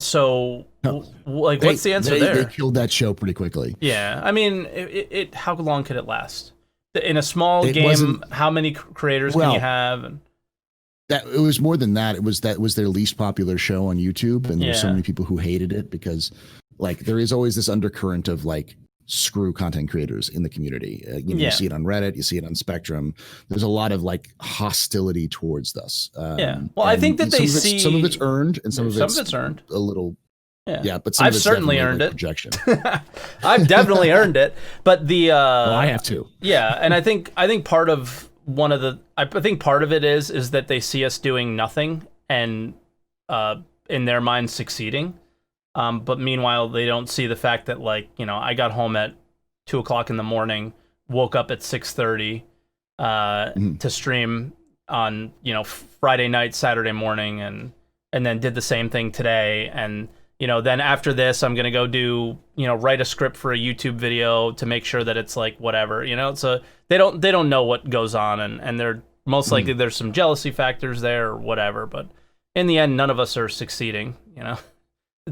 So, like, what's the answer there? They killed that show pretty quickly. Yeah, I mean, how long could it last? In a small game, how many creators can you have? And it was more than that. It was their least popular show on YouTube, and there's so many people who hated it because, like, there is always this undercurrent of like, screw content creators in the community. You see it on Reddit, you see it on Spectrum. There's a lot of like hostility towards us. Well, I think that some of it's earned, and some of it's earned a little. Yeah, but I've certainly earned it. Projection. I've definitely earned it, but well, I have too. Yeah, and I think part of I think part of it is that they see us doing nothing and in their minds succeeding. But meanwhile, they don't see the fact that, like, you know, I got home at 2:00 in the morning, woke up at 6:30 to stream on, you know, Friday night, Saturday morning, and then did the same thing today. And, you know, then after this, I'm gonna go do, you know, write a script for a YouTube video to make sure that it's like whatever, you know. So they don't know what goes on, and they're most likely there's some jealousy factors there or whatever. But in the end, none of us are succeeding, you know.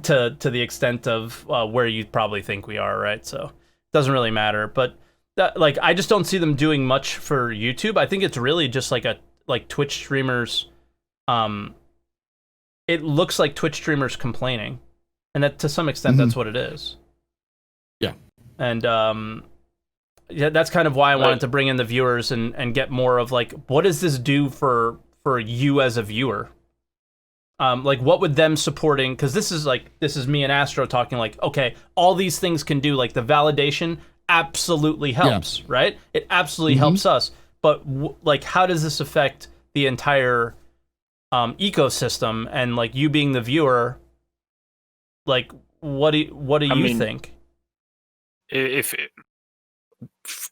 To the extent of where you probably think we are, right? So it doesn't really matter. But like, I just don't see them doing much for YouTube. I think it's really just like Twitch streamers. It looks like Twitch streamers complaining, and that to some extent that's what it is. Yeah. And that's kind of why I wanted to bring in the viewers and get more of like, what does this do for you as a viewer? Like, what would them supporting, because this is me and Astro talking, like, okay, all these things can do, like, the validation absolutely helps, right? It absolutely helps us, but like, how does this affect the entire ecosystem? And like, you being the viewer, like, what do you think? If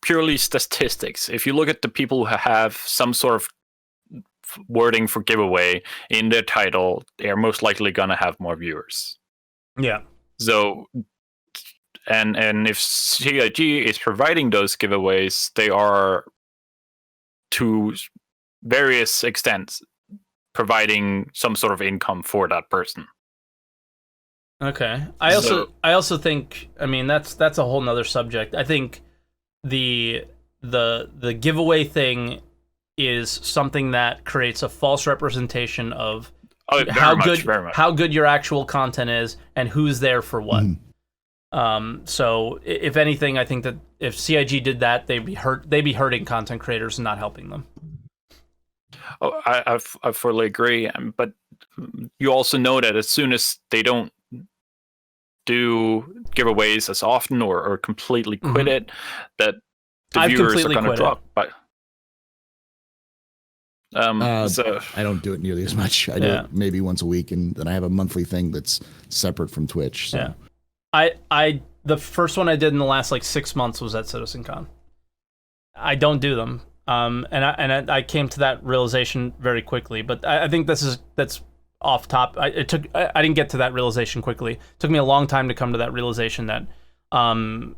purely statistics, if you look at the people who have some sort of wording for giveaway in their title, they are most likely gonna have more viewers. Yeah. So, and if CIG is providing those giveaways, they are to various extents providing some sort of income for that person. Okay. I also think, I mean, that's a whole nother subject. I think the giveaway thing is something that creates a false representation of how good your actual content is and who's there for what. So if anything, I think that if CIG did that, they'd be hurting content creators and not helping them. Oh, I fully agree. But you also know that as soon as they don't do giveaways as often or completely quit it, that the viewers are going to drop. But so I don't do it nearly as much. I do it maybe once a week, and then I have a monthly thing that's separate from Twitch. So. Yeah, the first one I did in the last like 6 months was at CitizenCon. I don't do them, and I came to that realization very quickly. But I think that's off top. I didn't get to that realization quickly. It took me a long time to come to that realization that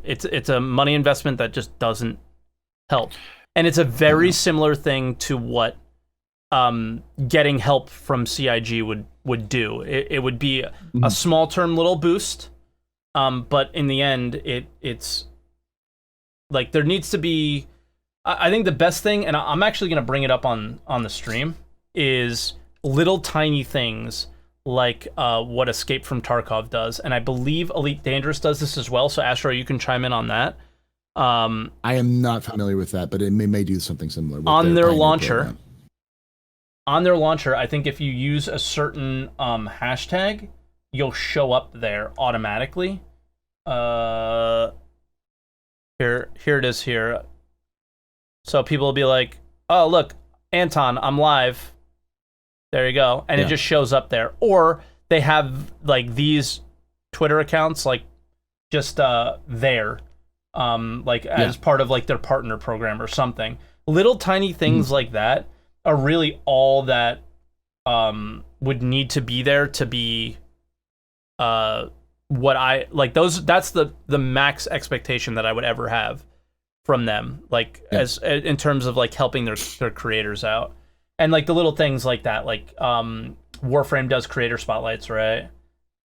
it's a money investment that just doesn't help, and it's a very similar thing to what getting help from CIG would do. It would be a small term little boost, but in the end, it's like there needs to be. I think the best thing, and I'm actually going to bring it up on the stream, is little tiny things like what Escape from Tarkov does, and I believe Elite Dangerous does this as well. So Astro, you can chime in on that. I am not familiar with that, but it may do something similar. On their launcher, I think if you use a certain hashtag, you'll show up there automatically. Here it is here. So people will be like, "Oh, look, Anton, I'm live." There you go, and it just shows up there. Or they have like these Twitter accounts, like just there, like as part of like their partner program or something. Little tiny things like that are really all that would need to be there to be what I like. That's the max expectation that I would ever have from them, like as in terms of like helping their creators out. And like the little things like that, like Warframe does creator spotlights, right?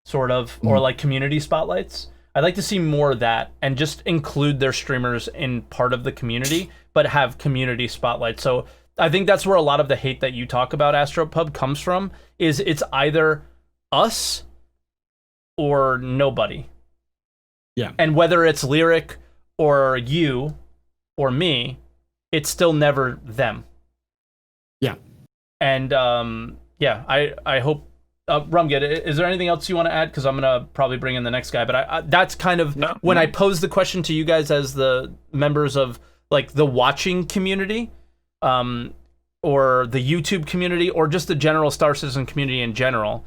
Sort of, or like community spotlights. I'd like to see more of that and just include their streamers in part of the community, but have community spotlights. So I think that's where a lot of the hate that you talk about, AstroPub, comes from, is it's either us or nobody. Yeah. And whether it's Lyric or you or me, it's still never them. Yeah. And I hope Rumged, is there anything else you want to add? Because I'm gonna probably bring in the next guy, but I that's kind of when I pose the question to you guys as the members of like the watching community, or the YouTube community, or just the general Star Citizen community in general.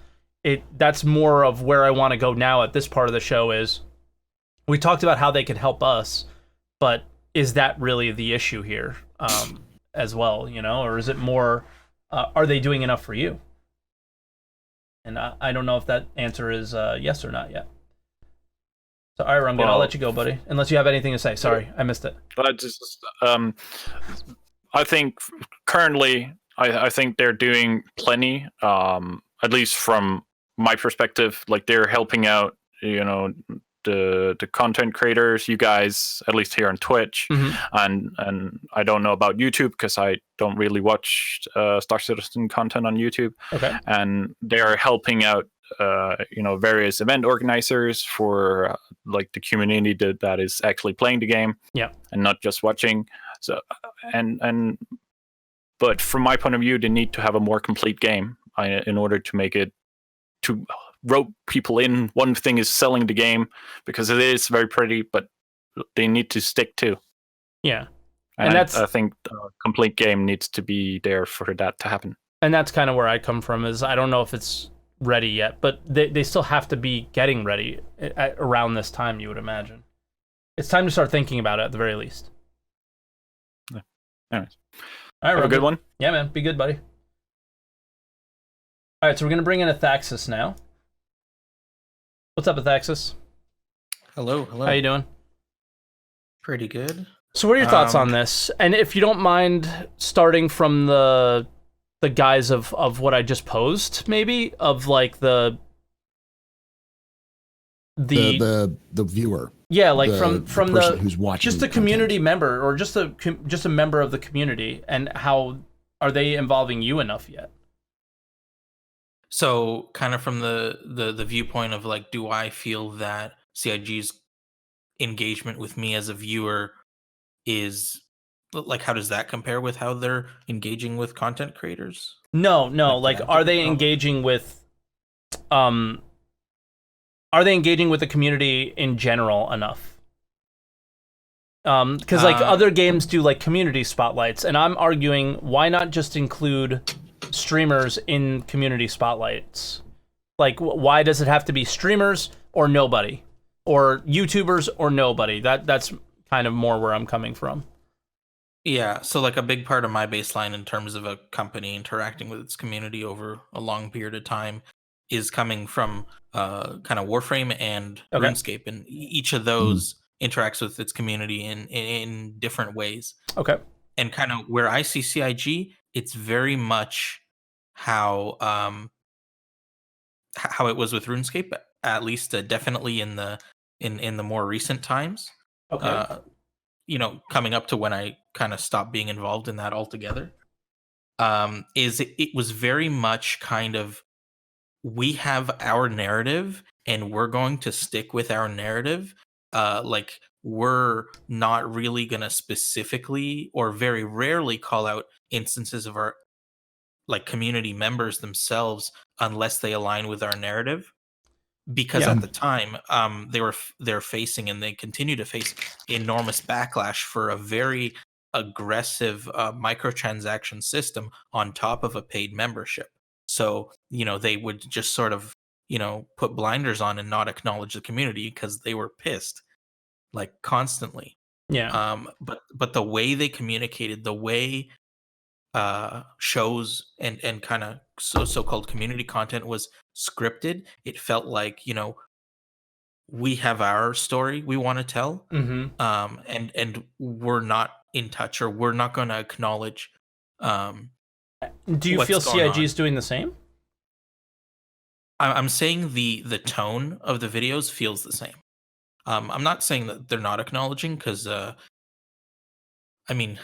That's more of where I want to go now at this part of the show. Is we talked about how they can help us, but is that really the issue here? As well, you know, or is it more, are they doing enough for you? And I don't know if that answer is yes or not yet. So, all right, Rumged, I'll let you go, buddy, unless you have anything to say. Sorry, I missed it. But just, I think currently, I think they're doing plenty, at least from my perspective. Like they're helping out, you know, the content creators, you guys, at least here on Twitch, and I don't know about YouTube because I don't really watch Star Citizen content on YouTube. Okay. And they're helping out, you know, various event organizers for like the community that is actually playing the game, and not just watching. So but from my point of view, they need to have a more complete game in order to make it to rope people in. One thing is selling the game because it is very pretty, but they need to stick to. Yeah. And I think a complete game needs to be there for that to happen. And that's kind of where I come from, is I don't know if it's ready yet, but they still have to be getting ready at around this time, you would imagine. It's time to start thinking about it at the very least. Yeah. Anyways. All right, have a good one. Yeah, man. Be good, buddy. All right, so we're going to bring in Athaxis now. What's up, Athaxis? Hello. How you doing? Pretty good. So what are your thoughts on this? And if you don't mind starting from the guise of what I just posed, maybe, of like the the viewer. Yeah, like the from person the who's watching, just a community member, or just a member of the community, and how are they involving you enough yet? So, kind of from the viewpoint of like, do I feel that CIG's engagement with me as a viewer is like, how does that compare with how they're engaging with content creators? No, Like like the are they advocate? engaging with um are they engaging with the community in general enough? Because like other games do like community spotlights, and I'm arguing why not just include streamers in community spotlights? Like, why does it have to be streamers or nobody, or YouTubers or nobody? That's kind of more where I'm coming from. Yeah, so like a big part of my baseline in terms of a company interacting with its community over a long period of time is coming from kind of Warframe and Okay. RuneScape, and each of those interacts with its community in different ways. Okay. And kind of where I see CIG, it's very much how how it was with RuneScape, at least definitely in the more recent times. Okay. Uh, coming up to when I kind of stopped being involved in that altogether, is it was very much kind of, we have our narrative and we're going to stick with our narrative. Like, we're not really going to specifically or very rarely call out instances of our like community members themselves unless they align with our narrative, because Yeah. at the time they're facing, and they continue to face, enormous backlash for a very aggressive microtransaction system on top of a paid membership. So they would just sort of put blinders on and not acknowledge the community because they were pissed, like, constantly. Yeah. But the way they communicated, the way shows and kind of so-called community content was scripted, it felt like, we have our story we want to tell, Mm-hmm. and we're not in touch, or we're not going to acknowledge um Do you what's feel going CIG on. is doing the same? I'm saying the tone of the videos feels the same. I'm not saying that they're not acknowledging, because I mean,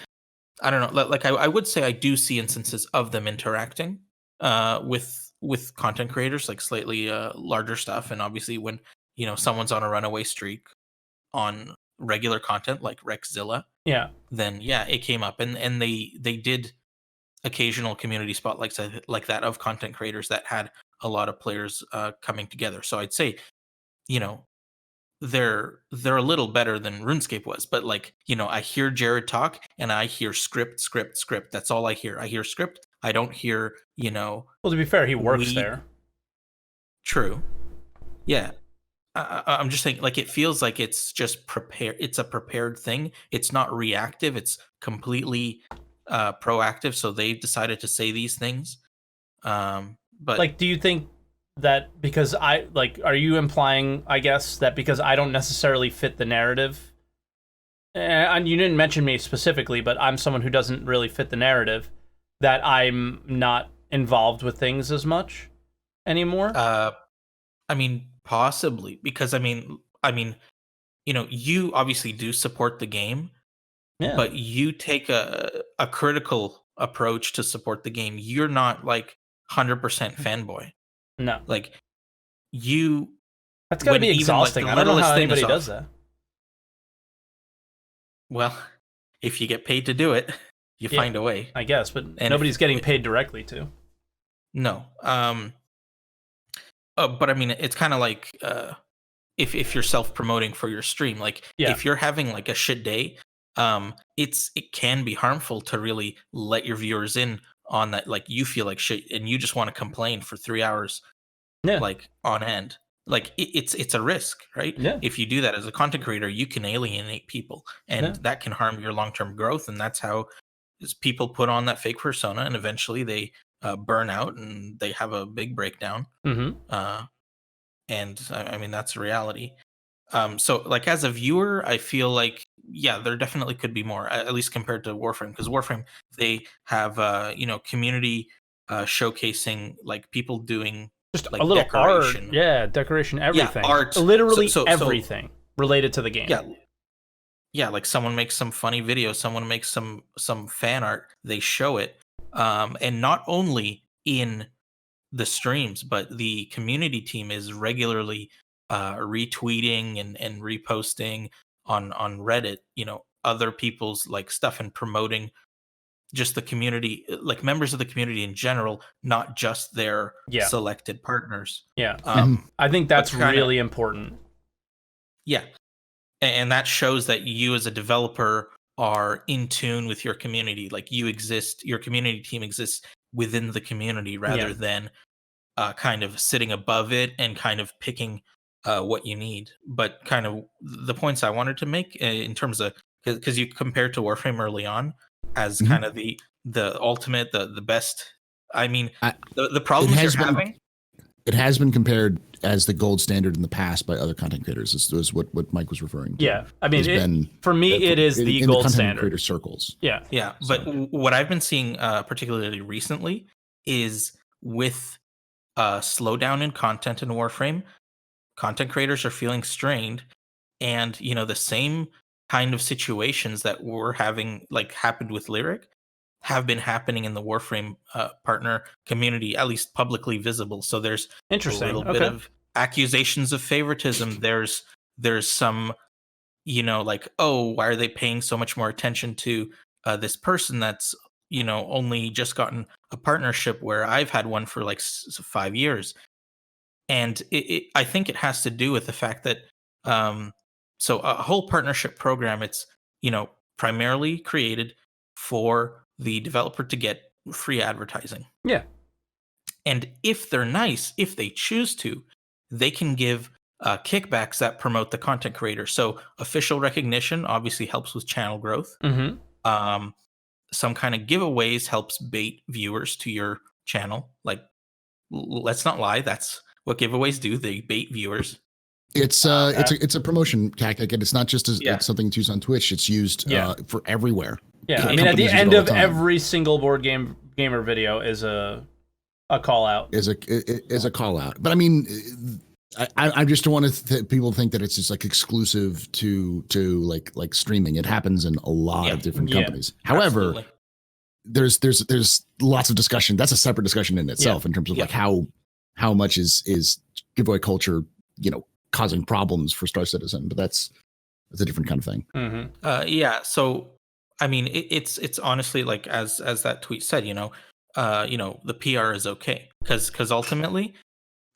I don't know. Like, I would say I do see instances of them interacting with content creators, like slightly larger stuff, and obviously when someone's on a runaway streak on regular content like Rexzilla, Yeah. then yeah, it came up, and they did occasional community spotlights like that of content creators that had a lot of players coming together. So I'd say, you know, they're a little better than RuneScape was, but like, I hear Jared talk and I hear script, script, script. That's all I hear. I hear script. I don't hear, Well, to be fair, he works we there. true. Yeah. I'm just saying, like, it feels like it's just prepared. It's a prepared thing. It's not reactive. It's completely proactive. So they decided to say these things. But Like, do you think that because are you implying, I guess, that because I don't necessarily fit the narrative, and you didn't mention me specifically, but I'm someone who doesn't really fit the narrative, that I'm not involved with things as much anymore? I mean, possibly, because you obviously do support the game, Yeah. but you take a critical approach to support the game. You're not like 100% fanboy. No. Like, you, That's gotta when be even like exhausting. the I don't know littlest how thing is anybody does off. that. Well, if you get paid to do it, you Yeah, find a way. I guess, but And nobody's getting paid directly to. No. But I mean, it's kind of like if you're self promoting for your stream, like, Yeah. if you're having like a shit day, it can be harmful to really let your viewers in on that. Like, you feel like shit and you just want to complain for 3 hours, Yeah. like, on end. Like, it's a risk, right? Yeah. If you do that as a content creator, you can alienate people, and Yeah. that can harm your long term growth. And that's how people put on that fake persona, and eventually they burn out and they have a big breakdown. Mm-hmm. And I mean, that's a reality. So, like, as a viewer, I feel like, yeah, there definitely could be more, at least compared to Warframe, because Warframe, they have community showcasing, like, people doing Just like a little decoration. art, decoration, everything, art, literally so everything related to the game. Yeah, like someone makes some funny video, someone makes some fan art, they show it, and not only in the streams, but the community team is regularly retweeting and reposting on Reddit, other people's like stuff and promoting just the community, like members of the community in general, not just their selected partners. Yeah. Um, I think that's kinda, really important. Yeah. And that shows that you as a developer are in tune with your community. Like you exist, your community team exists within the community rather than kind of sitting above it and kind of picking what you need. But kind of the points I wanted to make in terms of, because you compared to Warframe early on as kind of the ultimate, the best. I mean, the problems you're having. It has been compared as the gold standard in the past by other content creators. This was what Mike was referring to. Yeah, I mean, for me, it is the in gold the content standard. Creator circles. Yeah. But what I've been seeing, particularly recently, is with slowdown in content in Warframe, content creators are feeling strained, and the same kind of situations that we're having, like happened with Lyric, have been happening in the Warframe partner community, at least publicly visible. So there's a little bit of accusations of favoritism. There's some, like, oh, why are they paying so much more attention to this person that's only just gotten a partnership where I've had one for like 5 years. And I think it has to do with the fact that so a whole partnership program, it's primarily created for the developer to get free advertising. Yeah. And if they're nice, if they choose to, they can give kickbacks that promote the content creator. So official recognition obviously helps with channel growth. Some kind of giveaways helps bait viewers to your channel. Like, let's not lie, that's what giveaways do. They bait viewers. It's a promotion tactic, and it's not just it's something that's used on Twitch. It's used for everywhere. Yeah, I mean, at the end of every single board gamer video is a call out. Is a call out. But I mean, I just don't want people to think that it's just like exclusive to like streaming. It happens in a lot of different companies. However, there's lots of discussion. That's a separate discussion in itself in terms of like how much is giveaway culture, causing problems for Star Citizen, but that's a different kind of thing. So I mean, it's honestly, like as that tweet said, the PR is okay because ultimately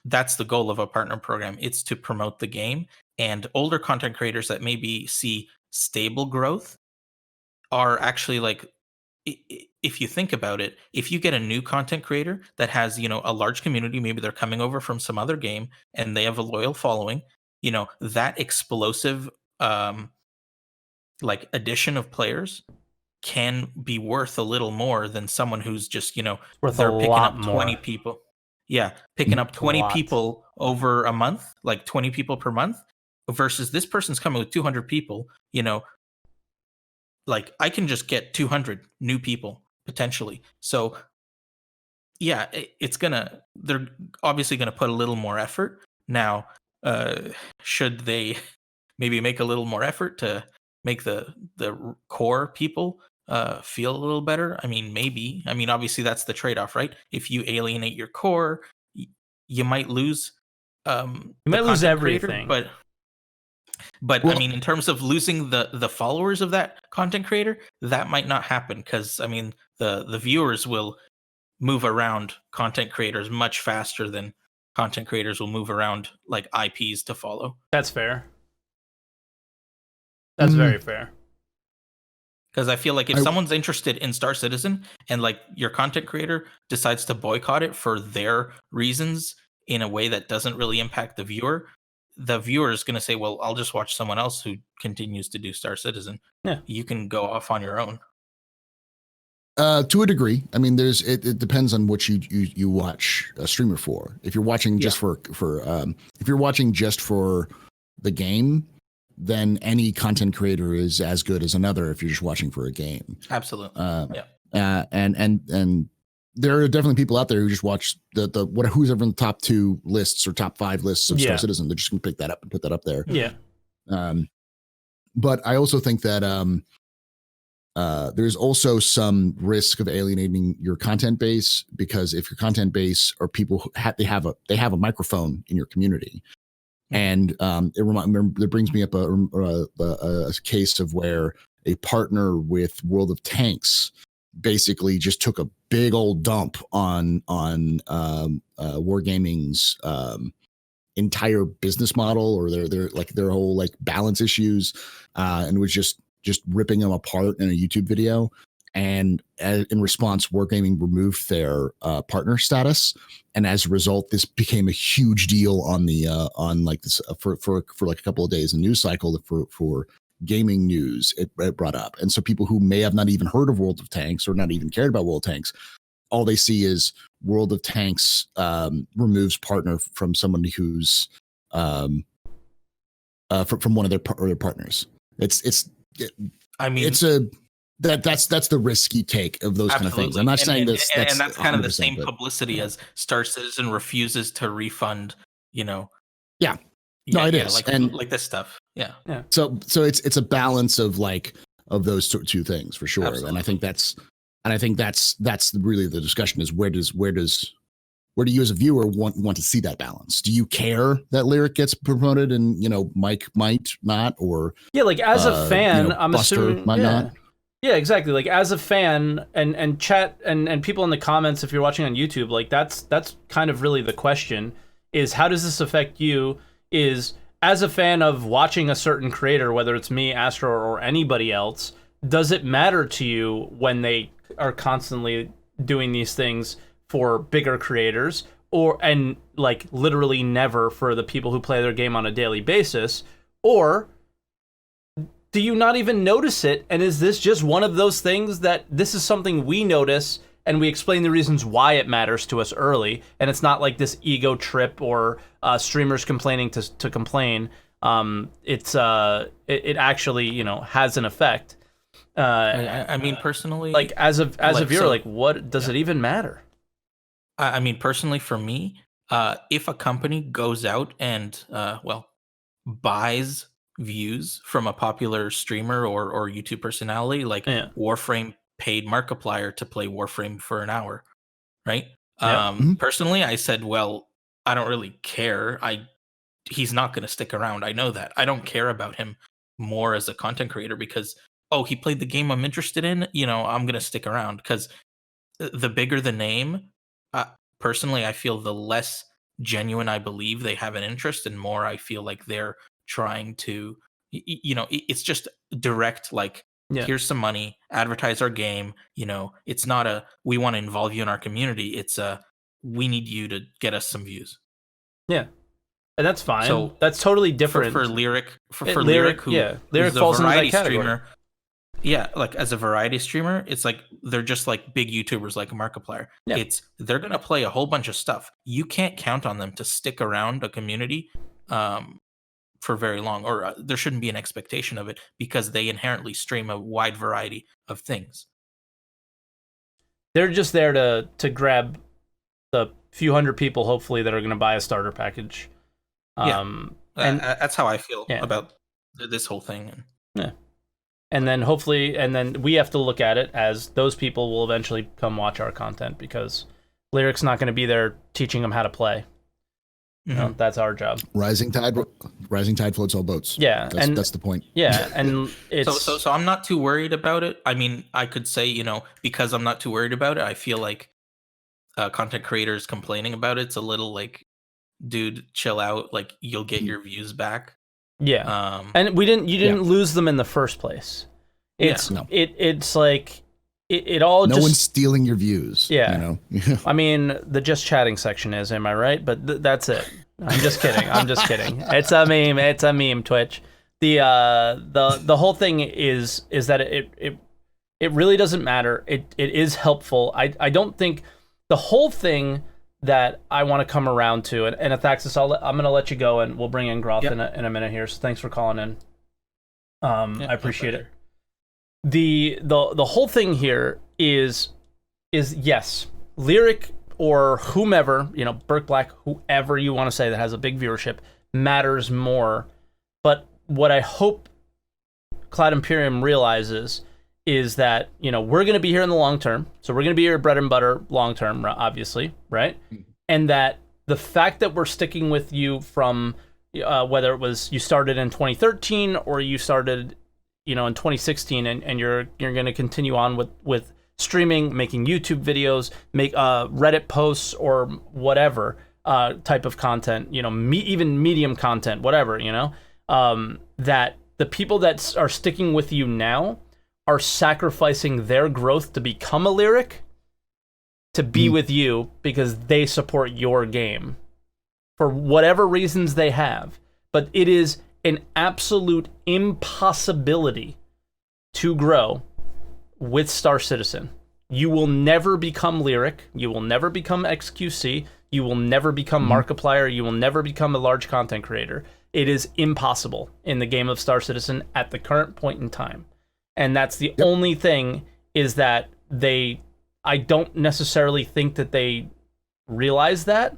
that's the goal of a partner program. It's to promote the game, and older content creators that maybe see stable growth are actually like, if you think about it, if you get a new content creator that has, a large community, maybe they're coming over from some other game and they have a loyal following, that explosive like addition of players can be worth a little more than someone who's just, they're picking up 20 people. Yeah, picking up 20 people over a month, like 20 people per month, versus this person's coming with 200 people, like I can just get 200 new people potentially. So yeah, they're obviously gonna put a little more effort. Now, should they maybe make a little more effort to make the core people feel a little better? I mean, maybe. I mean, obviously that's the trade-off, right? If you alienate your core, you might lose you might lose everything. Creator, but I mean, in terms of losing the followers of that content creator, that might not happen because I mean the viewers will move around content creators much faster than content creators will move around like IPs to follow. That's fair. That's very fair. Because I feel like if someone's interested in Star Citizen and like your content creator decides to boycott it for their reasons in a way that doesn't really impact the viewer is going to say, well, I'll just watch someone else who continues to do Star Citizen. Yeah. You can go off on your own. To a degree. I mean, it depends on what you watch a streamer for. If you're watching just for if you're watching just for the game, then any content creator is as good as another if you're just watching for a game. Absolutely. And there are definitely people out there who just watch who's ever in the top 2 lists or top 5 lists of Star Citizen. They're just gonna pick that up and put that up there. Yeah. But I also think that there's also some risk of alienating your content base, because if your content base are people who they have a microphone in your community, and it brings me up a case of where a partner with World of Tanks basically just took a big old dump on Wargaming's entire business model, or their whole like balance issues, and was just ripping them apart in a YouTube video. And in response, Wargaming removed their partner status, and as a result, this became a huge deal on the on like this for like a couple of days in news cycle for gaming news. It brought up, and so people who may have not even heard of World of Tanks or not even cared about World of Tanks, all they see is World of Tanks removes partner from somebody who's from one of their partners. That's the risk you take of those kind of things. I'm not saying this, and that's kind of the same publicity as Star Citizen refuses to refund, Yeah. No, it is. Like this stuff. Yeah. So it's a balance of those two things for sure. Absolutely. And I think that's really the discussion, is where do you as a viewer want to see that balance? Do you care that Lyric gets promoted and Mike might not, or like as a fan, I'm Buster assuming might not? Yeah, exactly. Like as a fan, and chat and people in the comments, if you're watching on YouTube, like that's kind of really the question, is how does this affect you? Is as a fan of watching a certain creator, whether it's me, Astro, or anybody else, does it matter to you when they are constantly doing these things for bigger creators, and like literally never for the people who play their game on a daily basis? Or do you not even notice it? And is this just one of those things that this is something we notice and we explain the reasons why it matters to us early, and it's not like this ego trip or streamers complaining to complain. It actually has an effect. I mean, personally, like as a viewer, like what does it even matter? I mean, personally, for me, if a company goes out and buys views from a popular streamer or YouTube personality, like Warframe paid Markiplier to play Warframe for an hour, right? Personally, I said, well, I don't really care. He's not going to stick around. I know that. I don't care about him more as a content creator because, he played the game I'm interested in. I'm going to stick around, because the bigger the name, personally, I feel the less genuine I believe they have an interest, and more I feel like they're trying to, it's just direct, like, here's some money, advertise our game. It's not we want to involve you in our community. It's we need you to get us some views. Yeah. And that's fine. So that's totally different for Lyric. For Lyric, Lyric falls into that category. Streamer. Yeah, like as a variety streamer, it's like they're just like big YouTubers like Markiplier. Yeah. They're gonna play a whole bunch of stuff. You can't count on them to stick around a community for very long, or there shouldn't be an expectation of it, because they inherently stream a wide variety of things. They're just there to grab the few hundred people, hopefully, that are going to buy a starter package. And that's how I feel about this whole thing. Yeah. And then hopefully, we have to look at it as those people will eventually come watch our content, because Lyric's not going to be there teaching them how to play. Mm-hmm. That's our job. Rising tide floats all boats. Yeah, that's the point. Yeah, and it's so I'm not too worried about it. I mean, I could say, because I'm not too worried about it, I feel like content creators complaining about it's a little like, dude, chill out. Like, you'll get your views back. Yeah. And you didn't lose them in the first place. It's like it all no one's stealing your views. Yeah. I mean, the just chatting section is, am I right? But that's it. I'm just kidding. It's a meme. It's a meme, Twitch. The whole thing is that it really doesn't matter. It is helpful. I don't think the whole thing that I want to come around to, and Athaxis, I'm going to let you go, and we'll bring in Groth in a minute here. So thanks for calling in. I appreciate it. The whole thing here is yes, Lyric or whomever, Burke Black, whoever you want to say that has a big viewership, matters more. But what I hope Cloud Imperium realizes is that, we're going to be here in the long term. So we're going to be your bread and butter long term, obviously, right? And that the fact that we're sticking with you from whether it was you started in 2013 or you started, in 2016, and you're going to continue on with streaming, making YouTube videos, make Reddit posts or whatever type of content, even medium content, whatever, that the people that are sticking with you now are sacrificing their growth to become a Lyric to be with you because they support your game for whatever reasons they have. But it is an absolute impossibility to grow with Star Citizen. You will never become Lyric. You will never become XQC. You will never become Markiplier. You will never become a large content creator. It is impossible in the game of Star Citizen at the current point in time. And that's the only thing, is that I don't necessarily think that they realize that,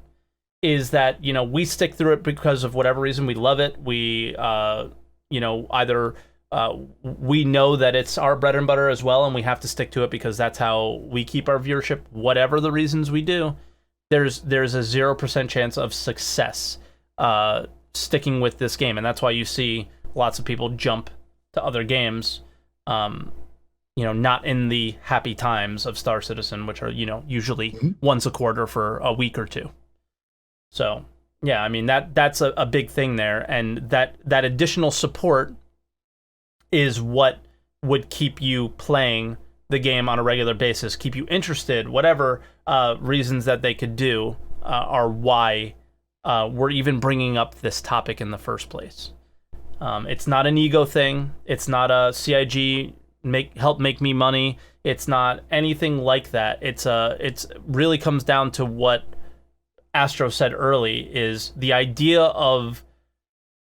is that, we stick through it because of whatever reason. We love it. We, either we know that it's our bread and butter as well, and we have to stick to it because that's how we keep our viewership. Whatever the reasons we do, there's a 0% chance of success sticking with this game, and that's why you see lots of people jump to other games. Not in the happy times of Star Citizen, which are, usually once a quarter for a week or two. So, yeah, I mean, that's a big thing there. And that additional support is what would keep you playing the game on a regular basis, keep you interested, whatever reasons that they could do are why we're even bringing up this topic in the first place. It's not an ego thing. It's not a CIG help make me money. It's not anything like that. It's really comes down to what Astro said early, is the idea of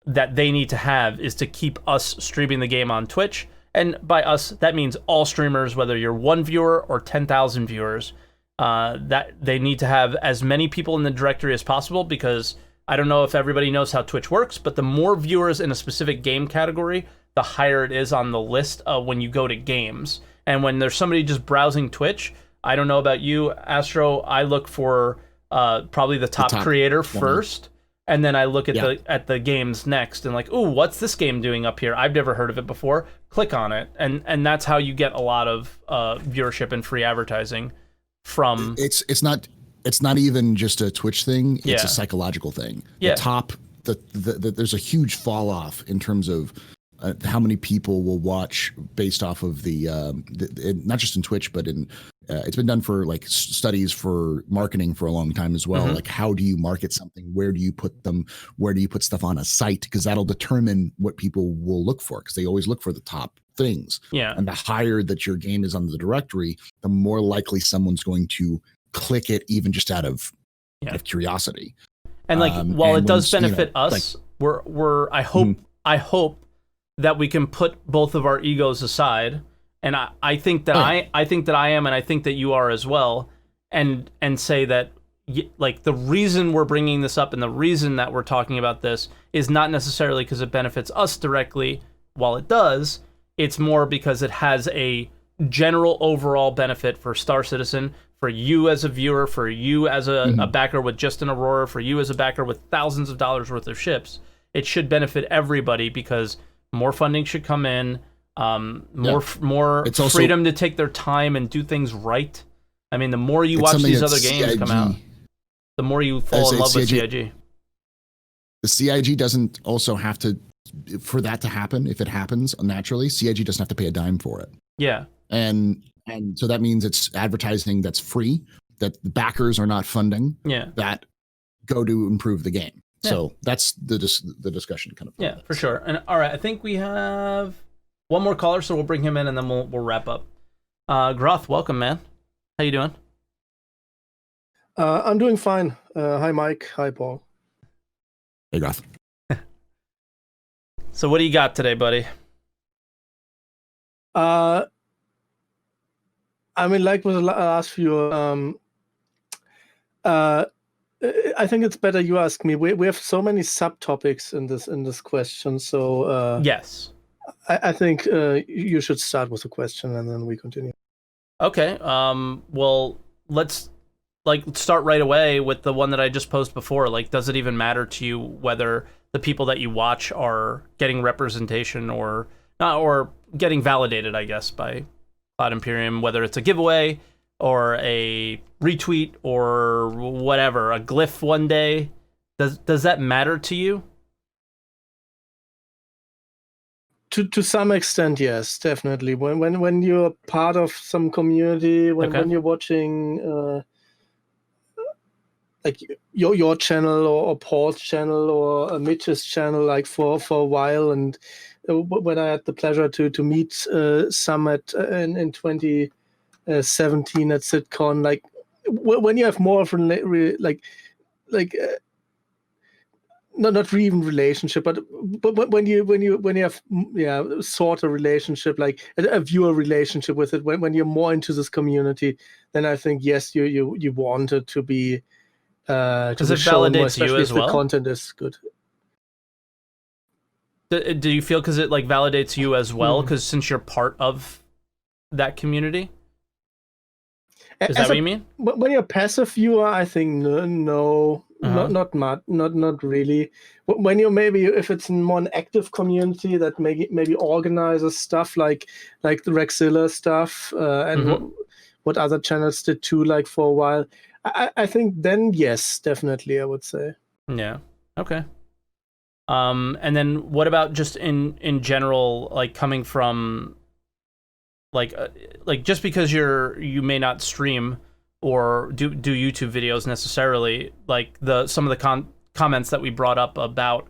that they need to have is to keep us streaming the game on Twitch. And by us, that means all streamers, whether you're 1 viewer or 10,000 viewers, that they need to have as many people in the directory as possible, because I don't know if everybody knows how Twitch works, but the more viewers in a specific game category, the higher it is on the list when you go to games. And when there's somebody just browsing Twitch, I don't know about you, Astro, I look for probably the top creator first, and then I look at the games next, and like, ooh, what's this game doing up here? I've never heard of it before. Click on it, and that's how you get a lot of viewership and free advertising from. It's not even just a Twitch thing. It's a psychological thing. Yeah. There's a huge fall off in terms of how many people will watch based off of the not just in Twitch, but in it's been done for like studies for marketing for a long time as well. Like, how do you market something? Where do you put them? Where do you put stuff on a site? Because that'll determine what people will look for, because they always look for the top things. Yeah. And the higher that your game is on the directory, the more likely someone's going to click it, even just out of curiosity. And like, while it does benefit us, like, I hope that we can put both of our egos aside, and I think that I think that I am, and I think that you are as well, and say that, like, the reason we're bringing this up and the reason that we're talking about this is not necessarily because it benefits us directly. While it does, it's more because it has a general overall benefit for Star Citizen, for you as a viewer, for you as a backer with just an Aurora, for you as a backer with thousands of dollars worth of ships. It should benefit everybody, because more funding should come in, more freedom to take their time and do things right. I mean, the more you watch these other games come out, the more you fall in love with CIG. The CIG doesn't also have to, for that to happen, if it happens naturally, CIG doesn't have to pay a dime for it. Yeah. And so that means it's advertising that's free, that the backers are not funding, that go to improve the game. Yeah. So that's the discussion kind of. Yeah, for sure. And all right, I think we have one more caller, so we'll bring him in and then we'll wrap up. Groth, welcome, man. How you doing? I'm doing fine. Hi, Mike. Hi, Paul. Hey, Groth. So what do you got today, buddy? I mean, like was the last few, I think it's better you ask me. We have so many subtopics in this question, so Yes. I think you should start with the question and then we continue. Okay. Well, let's start right away with the one that I just posed before. Like, does it even matter to you whether the people that you watch are getting representation or not, or getting validated, I guess, by Cloud Imperium, whether it's a giveaway or a retweet or whatever, a glyph one day? Does that matter to you? To some extent, yes, definitely. When you're part of some community, when you're watching like your channel or Paul's channel or Mitch's channel, like for a while, and when I had the pleasure to meet Summit in 2017 at SitCon, like when you have more of like not even relationship, but when you have sort of relationship, like a viewer relationship with it, when you're more into this community, then I think yes, you want it to be because it validates you as well. If the content is good. Do you feel because it like validates you as well? Because since you're part of that community, is that what you mean? When you're a passive viewer, I think no. Not much, not really. When you're maybe, if it's more an active community that maybe organizes stuff like the Rexilla stuff and what other channels did too, like for a while, I think then yes, definitely, I would say. Yeah. Okay. And then what about just in general, like coming from like just because you may not stream or do YouTube videos necessarily, like some of the comments that we brought up about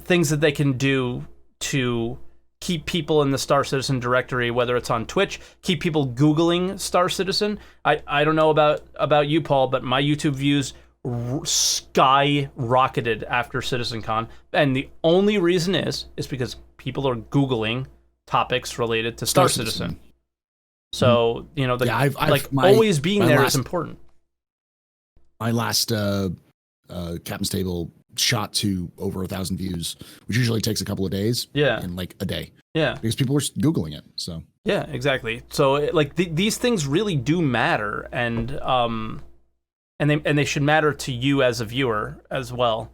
things that they can do to keep people in the Star Citizen directory, whether it's on Twitch, keep people Googling Star Citizen. I don't know about you, Paul, but my YouTube views skyrocketed after CitizenCon, and the only reason is because people are Googling topics related to Star Citizen. So, you know, always being there is important. My last Captain's Table shot to over 1,000 views, which usually takes a couple of days. Yeah. In like a day. Yeah. Because people were Googling it. So. Yeah, exactly. So like these things really do matter, and they should matter to you as a viewer as well.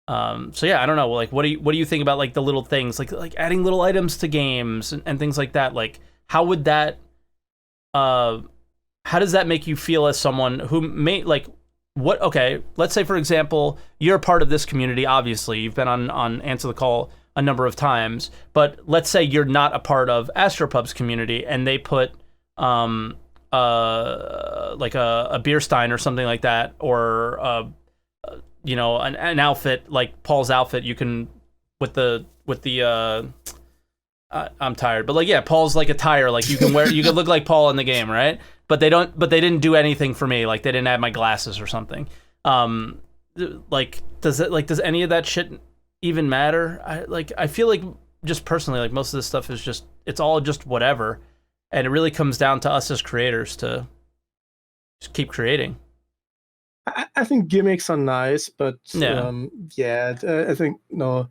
So yeah, I don't know. Like, what do you think about like the little things, like adding little items to games and things like that? Like, how would that how does that make you feel as someone who may like what? Okay, let's say for example, you're a part of this community. Obviously, you've been on Answer the Call a number of times, but let's say you're not a part of AstroPub's community, and they put like a beer stein or something like that, or you know, an outfit like Paul's outfit. You can with the I'm tired, but like, yeah, Paul's like attire, like you can look like Paul in the game, right? But they didn't do anything for me, like they didn't add my glasses or something. Like, does any of that shit even matter? I feel like just personally, like most of this stuff is it's all just whatever, and it really comes down to us as creators to just keep creating. I think gimmicks are nice, but I think no.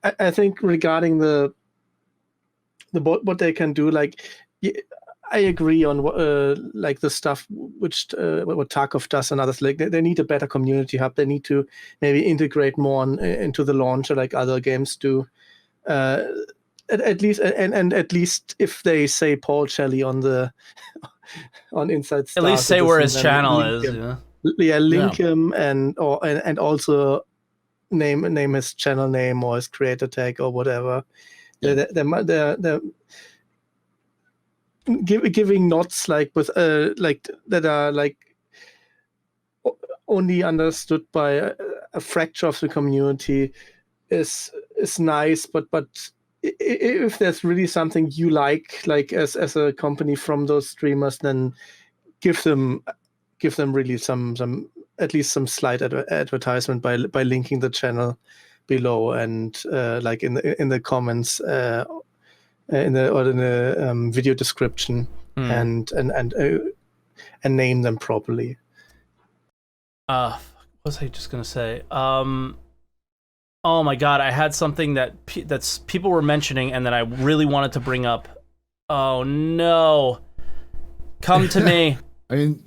I think regarding what they can do, like I agree on like the stuff which what Tarkov does and others. Like they need a better community hub. They need to maybe integrate more into the launcher like other games do. At least and at least if they say Paul Shelley on Inside Star, at least say where his channel is. Link him and also name his channel name or his creator tag or whatever. They're giving nods like with like that are like only understood by a fraction of the community is nice, but if there's really something you like as a company from those streamers, then give them really some at least some slight advertisement by linking the channel below and like in the comments in the video description and name them properly. what was I just gonna say? Oh my god, I had something that that's people were mentioning and that I really wanted to bring up. Oh no. Come to me. I mean,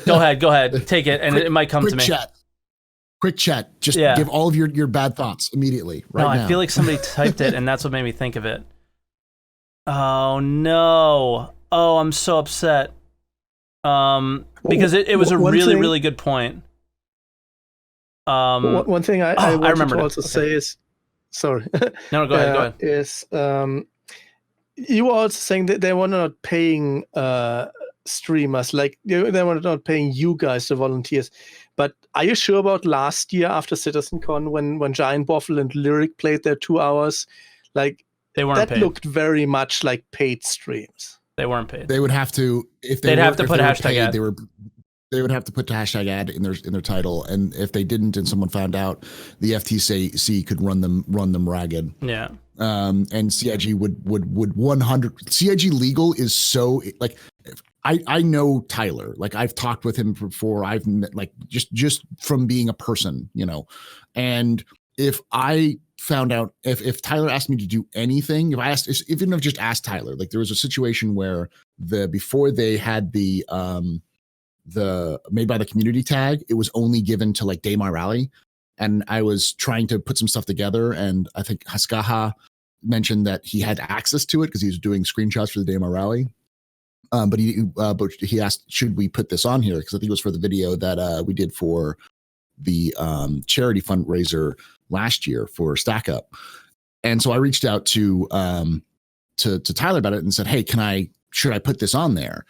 Go ahead. Take it, and it might come to me. Quick chat. Just give all of your bad thoughts immediately, right now. I feel like somebody typed it, and that's what made me think of it. Oh no. Oh, I'm so upset. Because it was a really good point. One thing I wanted to also say is, sorry. No, go ahead. Is you were also saying that they were not paying streamers, like they were not paying you guys, the volunteers. But are you sure about last year after CitizenCon when Giant Waffle and Lyric played their 2 hours? Like they weren't paid. Looked very much like paid streams. They weren't paid. They would have to they'd have to put a hashtag ad. They would have to put the hashtag ad in their title, and if they didn't, and someone found out, the FTC could run them ragged. Yeah. And CIG would 100. CIG legal is so like. I know Tyler. Like I've talked with him before. I've like just from being a person, and if I found out if Tyler asked me to do anything, even if I just asked Tyler, like there was a situation where before they had the made by the community tag, it was only given to like Daymar Rally, and I was trying to put some stuff together, and I think Haskaha mentioned that he had access to it because he was doing screenshots for the Daymar Rally. But he asked, should we put this on here? Because I think it was for the video that we did for the charity fundraiser last year for Stack Up. And so I reached out to Tyler about it and said, hey, should I put this on there?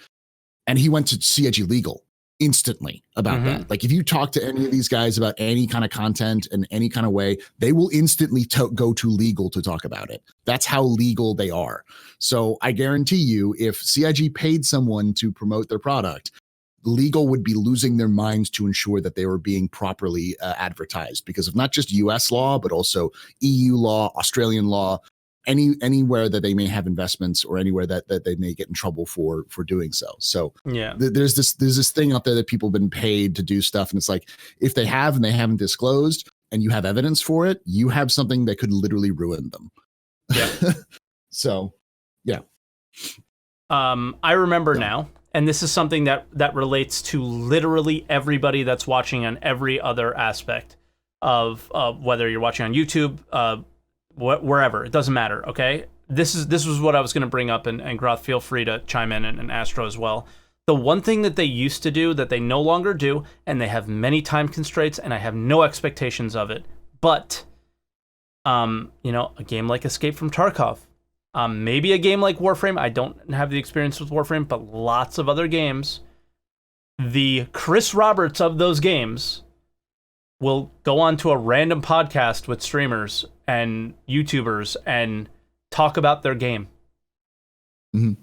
And he went to CIG Legal instantly about that. Like if you talk to any of these guys about any kind of content in any kind of way, they will instantly go to legal to talk about it. That's how legal they are. So I guarantee you, if CIG paid someone to promote their product, legal would be losing their minds to ensure that they were being properly advertised because of not just US law, but also EU law, Australian law, anywhere that they may have investments or anywhere that they may get in trouble for doing so. So yeah, there's this thing out there that people have been paid to do stuff. And it's like, if they have and they haven't disclosed and you have evidence for it, you have something that could literally ruin them. Yeah. So, yeah. I remember now, and this is something that relates to literally everybody that's watching on every other aspect of whether you're watching on YouTube, wherever, it doesn't matter. Okay, this was what I was going to bring up, and Groth, feel free to chime in, and Astro as well. The one thing that they used to do that they no longer do, and they have many time constraints, and I have no expectations of it, but a game like Escape from Tarkov, maybe a game like Warframe. I don't have the experience with Warframe, but lots of other games, the Chris Roberts of those games will go on to a random podcast with streamers and YouTubers and talk about their game. Mm-hmm.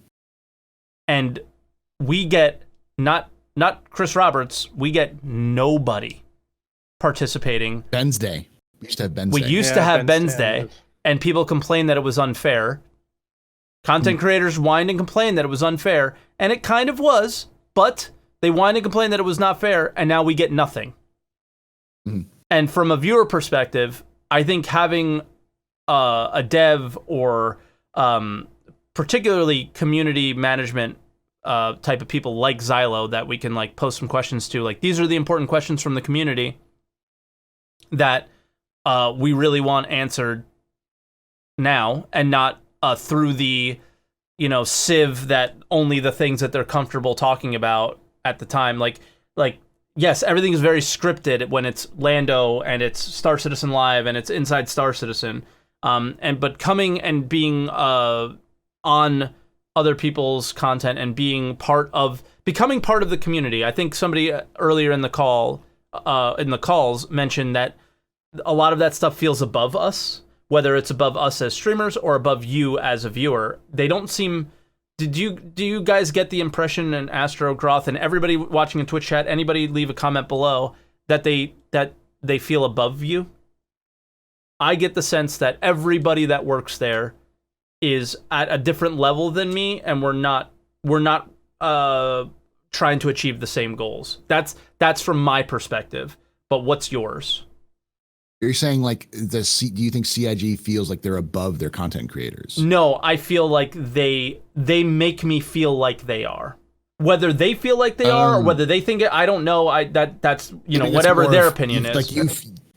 And we get not Chris Roberts, we get nobody participating. Ben's Day. We used to have Ben's Day. We used to have Ben's Day, and people complained that it was unfair. Content creators whined and complained that it was unfair, and it kind of was, but they whined and complained that it was not fair, and now we get nothing. And from a viewer perspective, I think having a dev or particularly community management type of people like Xylo that we can like post some questions to, like these are the important questions from the community that we really want answered now, and not through the sieve that only the things that they're comfortable talking about at the time. Like yes, everything is very scripted when it's Lando and it's Star Citizen Live and it's Inside Star Citizen. But coming and being on other people's content and becoming part of the community. I think somebody earlier in the calls mentioned that a lot of that stuff feels above us, whether it's above us as streamers or above you as a viewer. They don't seem. Do you guys get the impression, and Astro, Groth, and everybody watching in Twitch chat, anybody leave a comment below, that they feel above you? I get the sense that everybody that works there is at a different level than me, and we're not trying to achieve the same goals. That's from my perspective. But what's yours? You're saying like do you think CIG feels like they're above their content creators? No, I feel like they make me feel like they are. Whether they feel like they are or whether they think it, I don't know. That's whatever their opinion is. Like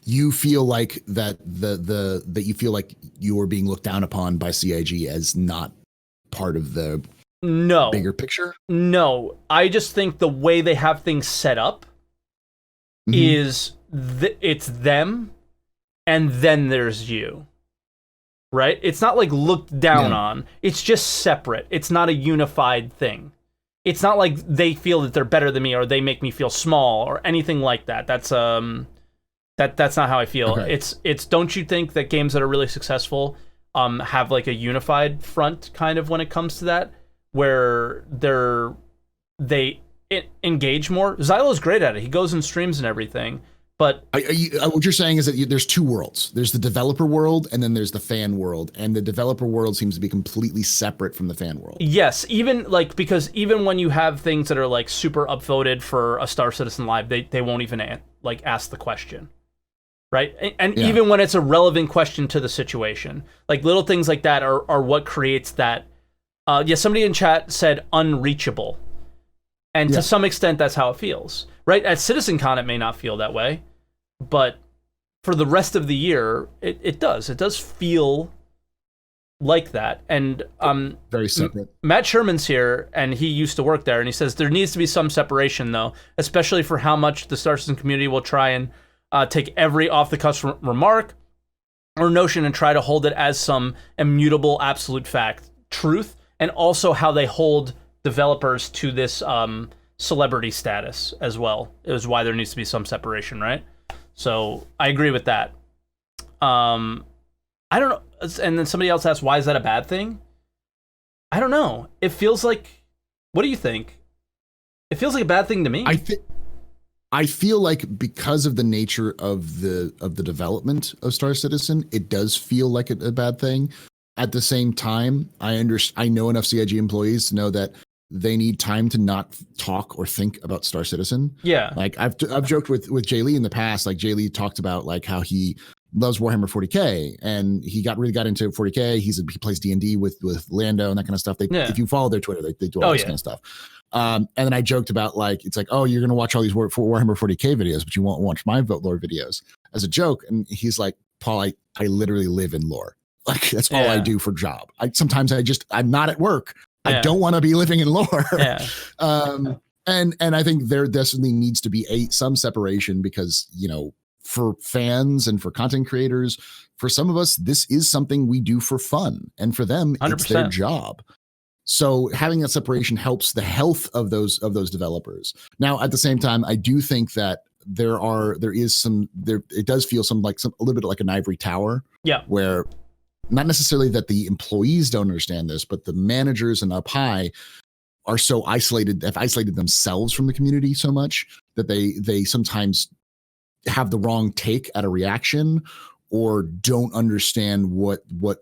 you feel like that that you feel like you're being looked down upon by CIG as not part of the bigger picture? No, I just think the way they have things set up is it's them and then there's you. Right? It's not like looked down on. It's just separate. It's not a unified thing. It's not like they feel that they're better than me or they make me feel small or anything like that. That's that's not how I feel. Okay. It's don't you think that games that are really successful have like a unified front kind of when it comes to that, where they engage more? Xylo's great at it. He goes and streams and everything. But what you're saying is that there's two worlds. There's the developer world and then there's the fan world. And the developer world seems to be completely separate from the fan world. Yes, because even when you have things that are like super upvoted for a Star Citizen Live, they won't even ask the question. Right? And even when it's a relevant question to the situation. Like little things like that are what creates that. Somebody in chat said unreachable. And to some extent, that's how it feels. Right? At CitizenCon, it may not feel that way. But for the rest of the year, it does. It does feel like that. And very separate. Matt Sherman's here, and he used to work there, and he says there needs to be some separation, though, especially for how much the Star Citizen community will try and take every off-the-cuff remark or notion and try to hold it as some immutable absolute fact, truth, and also how they hold developers to this celebrity status as well. It was why there needs to be some separation, right? So I agree with that. I don't know. And then somebody else asked, why is that a bad thing? I don't know. It feels like, what do you think? It feels like a bad thing to me. I feel like because of the nature of the development of Star Citizen, it does feel like a bad thing. At the same time, I know enough CIG employees to know that they need time to not talk or think about Star Citizen. Yeah. Like I've joked with Jay Lee in the past. Like Jay Lee talked about like how he loves Warhammer 40K and he really got into 40K. He plays D&D with Lando and that kind of stuff. If you follow their Twitter, they do all this kind of stuff. And then I joked about like, it's like, oh, you're going to watch all these Warhammer 40K videos, but you won't watch my lore videos as a joke. And he's like, Paul, I literally live in lore. Like that's all I do for job. Sometimes I'm not at work. I don't want to be living in lore. Yeah. And I think there definitely needs to be some separation because, for fans and for content creators, for some of us, this is something we do for fun. And for them, 100%. It's their job. So having that separation helps the health of those developers. Now, at the same time, I do think that it does feel a little bit like an ivory tower. Yeah. Where not necessarily that the employees don't understand this, but the managers and up high are so have isolated themselves from the community so much that they sometimes have the wrong take at a reaction or don't understand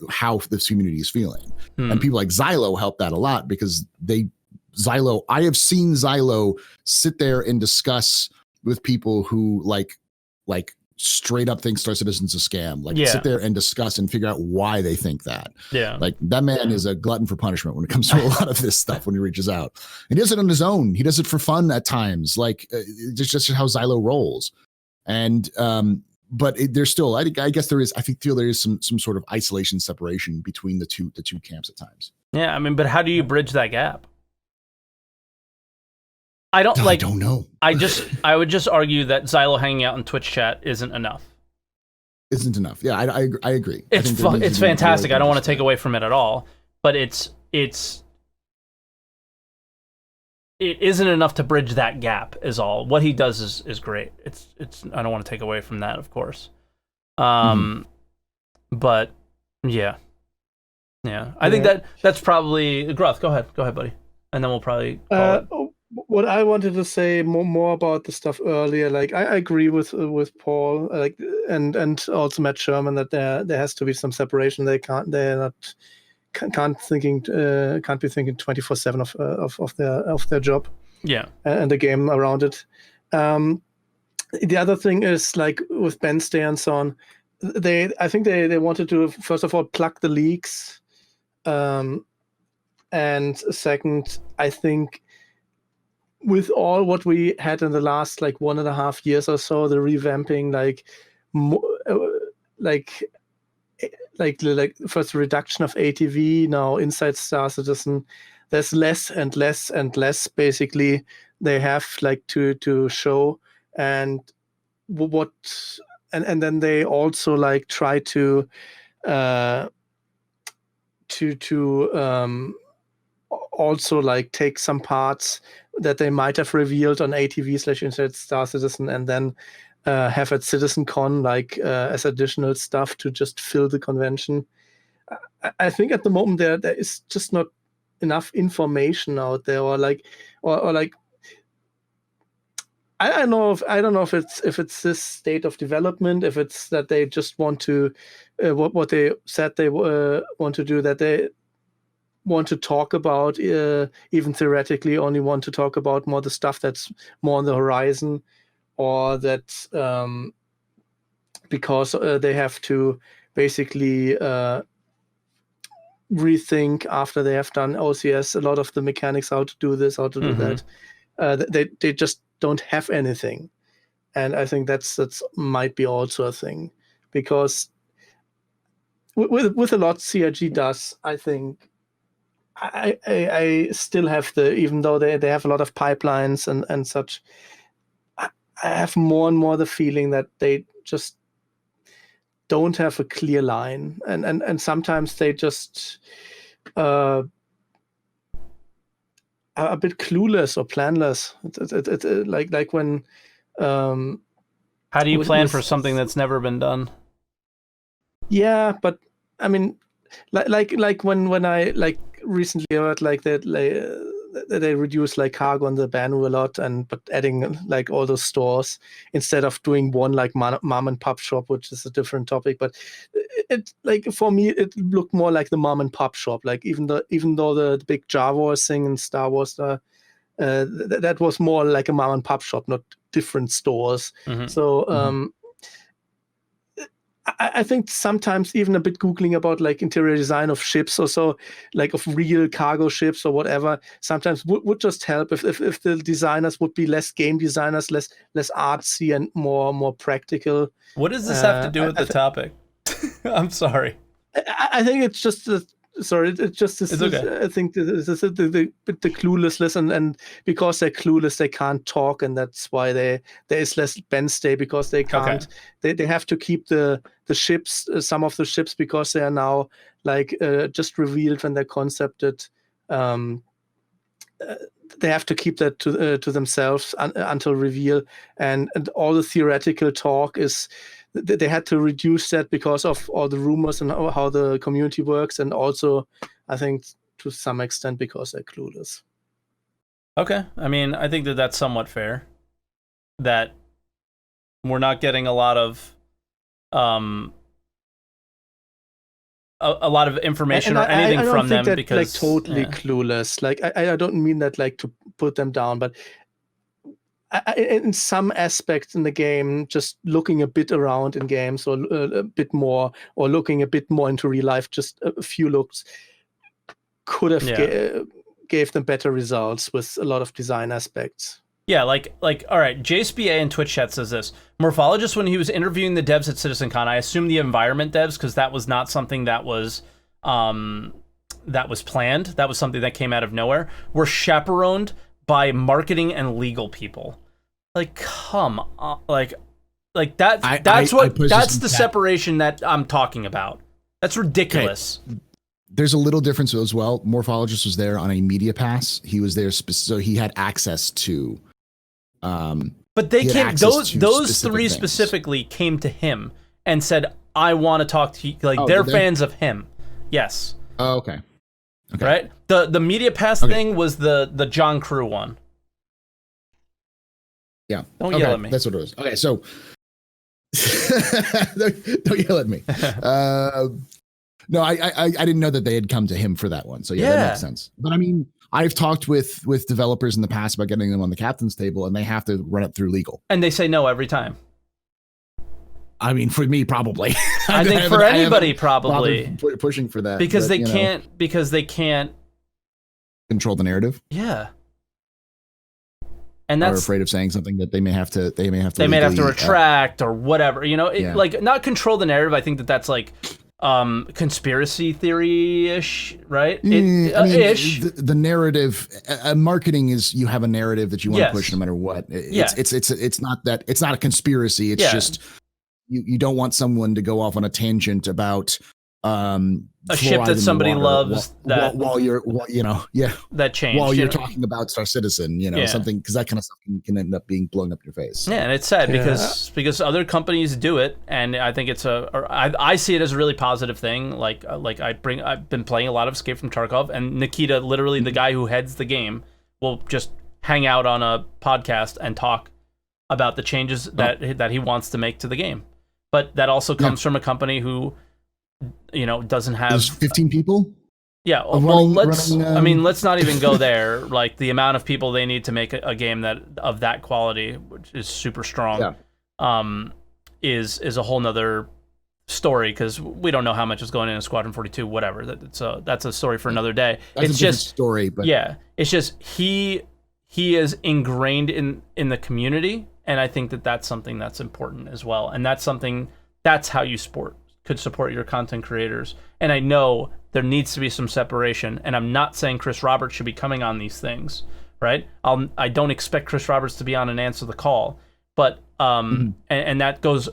how this community is feeling. And people like Xylo help that a lot because I have seen Xylo sit there and discuss with people who like straight up think Star Citizen's a scam. Sit there and discuss and figure out why they think that. Yeah. Like that man is a glutton for punishment when it comes to a lot of this stuff when he reaches out. And he does it on his own. He does it for fun at times. Like it's just how Xylo rolls. And but there's still, I guess there is, feel there is some sort of isolation separation between the two camps at times. Yeah, I mean, but how do you bridge that gap? I don't know. I would just argue that Xylo hanging out in Twitch chat isn't enough. Isn't enough. Yeah, I agree. It's fantastic. I don't want to take away from it at all, but it isn't enough to bridge that gap is all. What he does is great. It's I don't want to take away from that, of course. But yeah. I think that's probably Gruth. Go ahead, buddy. And then we'll probably call it. What I wanted to say more about the stuff earlier, like I agree with Paul, like and also Matt Sherman that there has to be some separation. They can't be thinking 24/7 of their job. Yeah. And the game around it. The other thing is like with Benstay and so on, I think they wanted to first of all plug the leaks, and second, I think with all what we had in the last like 1.5 years or so, the revamping, like first reduction of ATV, now inside Star Citizen, there's less and less and less basically they have like to show, and what and then they also like try to also like take some parts that they might have revealed on ATV / Inside Star Citizen and then have at CitizenCon like as additional stuff to just fill the convention. I think at the moment there is just not enough information out there, or like I don't know if it's this state of development, if it's that they just want to what they said they want to do, that they want to talk about, even theoretically only want to talk about more the stuff that's more on the horizon, or that because they have to basically rethink after they have done OCS a lot of the mechanics, how to do this, how to do that. They just don't have anything, and I think that's might be also a thing, because with a lot CRG does, I think I still have even though they have a lot of pipelines and such, I have more and more the feeling that they just don't have a clear line, and sometimes they just are a bit clueless or planless. Like when how do you plan for something that's never been done? Yeah, but I mean, like when I like recently heard like that they reduce like cargo on the Banu a lot, but adding like all those stores instead of doing one like mom and pop shop, which is a different topic. But it like for me it looked more like the mom and pop shop. Like even though the big Jar Wars thing in Star Wars, that was more like a mom and pop shop, not different stores. So I think sometimes even a bit Googling about like interior design of ships or so, like of real cargo ships or whatever, sometimes would just help if the designers would be less game designers, less artsy and more practical. What does this have to do with the topic? I'm sorry. I think it's just sorry, it's just this. It's okay. I think the cluelessness, and because they're clueless, they can't talk, and that's why there is less Benstay, because they can't. Okay. They have to keep the ships, some of the ships, because they are now like just revealed when they're concepted. They have to keep that to themselves until reveal, and all the theoretical talk is. They had to reduce that because of all the rumors and how the community works, and also I think to some extent because they're clueless. Okay, I mean, I think that's somewhat fair. That we're not getting a lot of information or anything from them, that, because like totally clueless. Like I don't mean that like to put them down, but in some aspects in the game, just looking a bit around in games, or a bit more, or looking a bit more into real life, just a few looks could have gave them better results with a lot of design aspects. Yeah, like all right, JSBA in Twitch chat says this. Morphologist, when he was interviewing the devs at CitizenCon, I assume the environment devs, because that was not something that was planned. That was something that came out of nowhere. Were chaperoned by marketing and legal people. Like, come on, like that. That's the separation that I'm talking about. That's ridiculous. Okay. There's a little difference as well. Morphologist was there on a media pass. He was there, so he had access to. But they came. Those three things specifically came to him and said, "I want to talk to you." Like, they're fans of him. Yes. Oh, okay. Okay. Right. The media pass thing was the John Crew one. Yeah. Don't yell at me. That's what it was. Okay, so don't yell at me. No, I didn't know that they had come to him for that one. So yeah, that makes sense. But I mean, I've talked with developers in the past about getting them on the captain's table, and they have to run it through legal. And they say no every time. I mean, for me, probably. I think for anybody, probably pushing for that because they can't. Because they can't control the narrative. Yeah. And that's, are afraid of saying something that they may have to retract or whatever, like not control the narrative. I think that's like conspiracy theory-ish, right? Ish. The narrative, marketing is, you have a narrative that you want to push no matter what. It's not a conspiracy. It's just you don't want someone to go off on a tangent about a ship that somebody loves while you're that change while you're talking about Star Citizen, something, because that kind of stuff can end up being blown up in your face. Yeah, and it's sad because other companies do it, and I think I see it as a really positive thing. Like I've been playing a lot of Escape from Tarkov, and Nikita, literally the guy who heads the game, will just hang out on a podcast and talk about the changes that he wants to make to the game. But that also comes from a company who doesn't have. There's 15 people. Yeah, well, let's not even go there. Like the amount of people they need to make a game of that quality, which is super strong, is a whole nother story, because we don't know how much is going into Squadron 42. Whatever, that's a story for another day. It's just story, but it's just he is ingrained in the community, and I think that's something that's important as well, and that's how you could support your content creators. And I know there needs to be some separation, and I'm not saying Chris Roberts should be coming on these things, right? I don't expect Chris Roberts to be on and answer the call, but and that goes,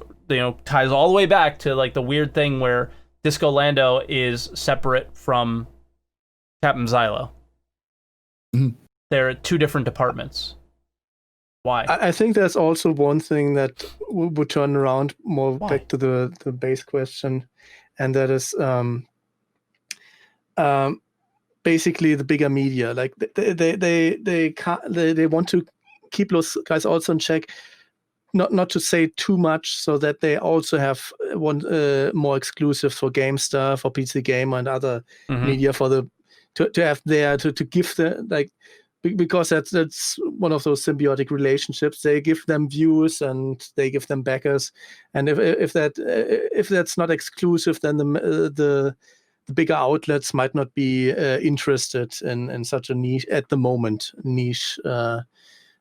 ties all the way back to like the weird thing where Disco Lando is separate from Captain Zylo. They're two different departments. Why? I think there's also one thing that would turn around more back to the base question, and that is basically the bigger media. Like they want to keep those guys also in check, not to say too much, so that they also have more exclusive for GameStar, for PC Gamer, and other media to have there to give the because that's one of those symbiotic relationships. They give them views and they give them backers, and if that's not exclusive, then the bigger outlets might not be interested in such a niche at the moment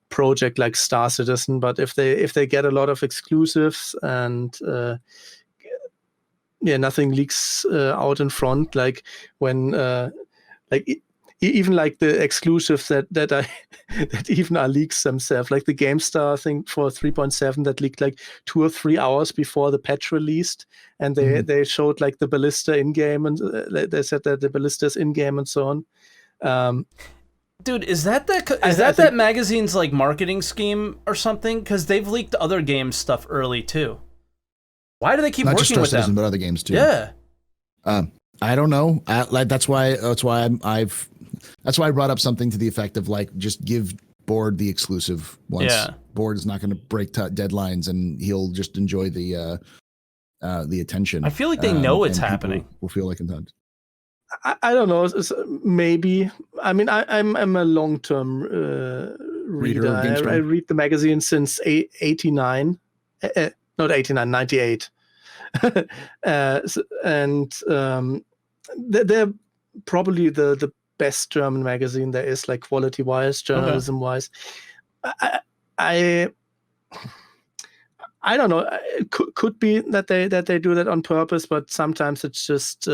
project like Star Citizen. But if they get a lot of exclusives and nothing leaks out in front, like when even like the exclusives that even are leaks themselves, like the GameStar thing for 3.7 that leaked like 2 or 3 hours before the patch released, and they showed like the ballista in game, and they said that the ballista's in game and so on. Dude, is that magazine's like marketing scheme or something? Because they've leaked other games stuff early too. Why do they keep not just working Star with Citizen, them? but other games too. Yeah. I don't know. That's why I brought up something to the effect of like, just give Board the exclusive once. Yeah. Board is not going to break deadlines, and he'll just enjoy the attention. I feel like they know it's happening. Will feel like intent. I don't know. Maybe. I mean, I'm a long-term reader. I read the magazine since 89. Not 89, 98. And they're probably the best German magazine there is, like quality-wise, journalism-wise. I don't know. It could be that they do that on purpose, but sometimes it's just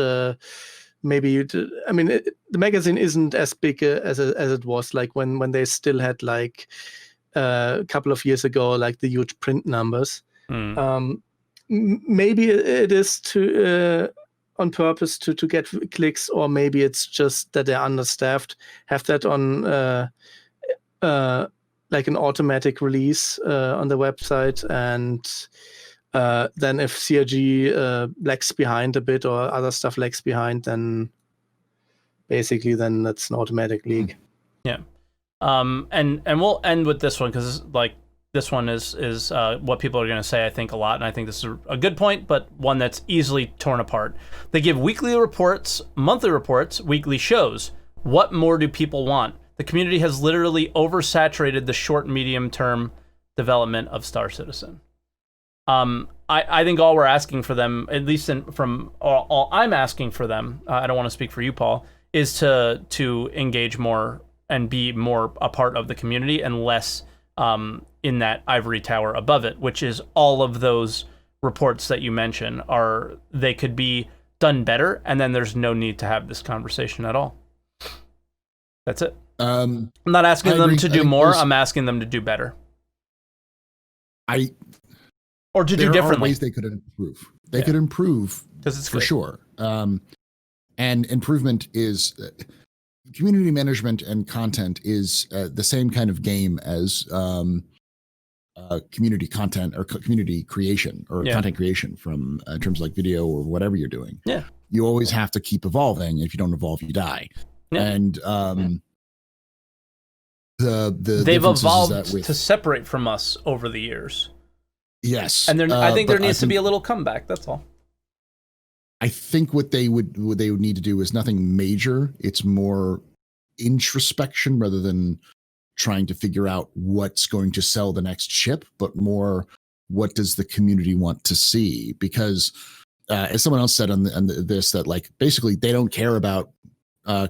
maybe the magazine isn't as big as it was, like when they still had like a couple of years ago, like the huge print numbers. Maybe it is to on purpose to get clicks, or maybe it's just that they're understaffed. Have that on like an automatic release on the website, and then if CRG lags behind a bit or other stuff lags behind, then basically that's an automatic leak. Yeah. And we'll end with this one, because like this one is what people are going to say, I think, a lot, and I think this is a good point, but one that's easily torn apart. They give weekly reports, monthly reports, weekly shows, What more do people want? The community has literally oversaturated the short, medium-term development of Star Citizen. I think all we're asking for them, at least from all I'm asking for them, I don't want to speak for you, Paul, is to engage more and be more a part of the community and less in that ivory tower above it, which is all of those reports that you mentioned they could be done better, and then there's no need to have this conversation at all. That's it. I'm not asking them to do more. I'm asking them to do better. Or to do differently. There are ways they could improve. They could improve for sure. And improvement is community management and content is the same kind of game as community content or community creation or content creation from in terms of like video or whatever you're doing. Yeah. You always have to keep evolving. If you don't evolve, you die. Yeah. And they've evolved to separate from us over the years. Yes, and I think there needs to be a little comeback. That's all. I think what they would need to do is nothing major. It's more introspection rather than trying to figure out what's going to sell the next chip, but more what does the community want to see? Because as someone else said on this, that like basically they don't care about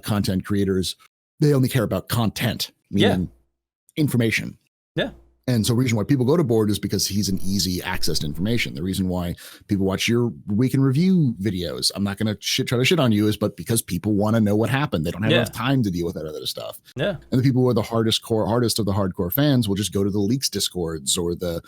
content creators; they only care about content, meaning information. Yeah. And so the reason why people go to Board is because he's an easy access to information. The reason why people watch your week in review videos, I'm not going to try to shit on you, but because people want to know what happened. They don't have enough time to deal with that other stuff. Yeah. And the people who are the hardest of the hardcore fans will just go to the leaks discords or the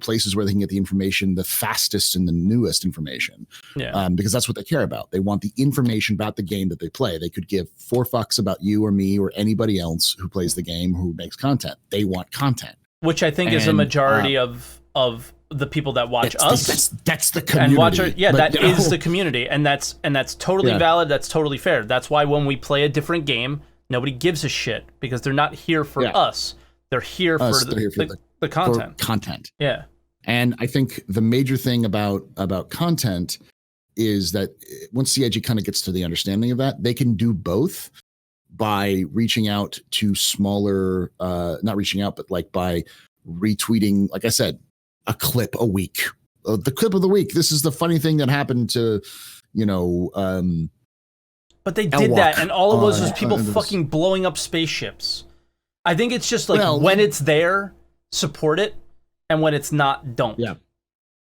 places where they can get the information, the fastest and the newest information. Yeah. Because that's what they care about. They want the information about the game that they play. They could give 4 fucks about you or me or anybody else who plays the game who makes content. They want content. Which I think is a majority of the people that watch us. That's the community. And that is the community, and that's totally valid. That's totally fair. That's why when we play a different game, nobody gives a shit because they're not here for us. They're here for the content. For content. Yeah. And I think the major thing about content is that once CIG kind of gets to the understanding of that, they can do both. By reaching out to smaller, not reaching out, but like by retweeting, like I said, a clip a week. The clip of the week. This is the funny thing that happened to, but they did that, and all it was people fucking blowing up spaceships. I think it's just like when it's there, support it, and when it's not, don't. Yeah.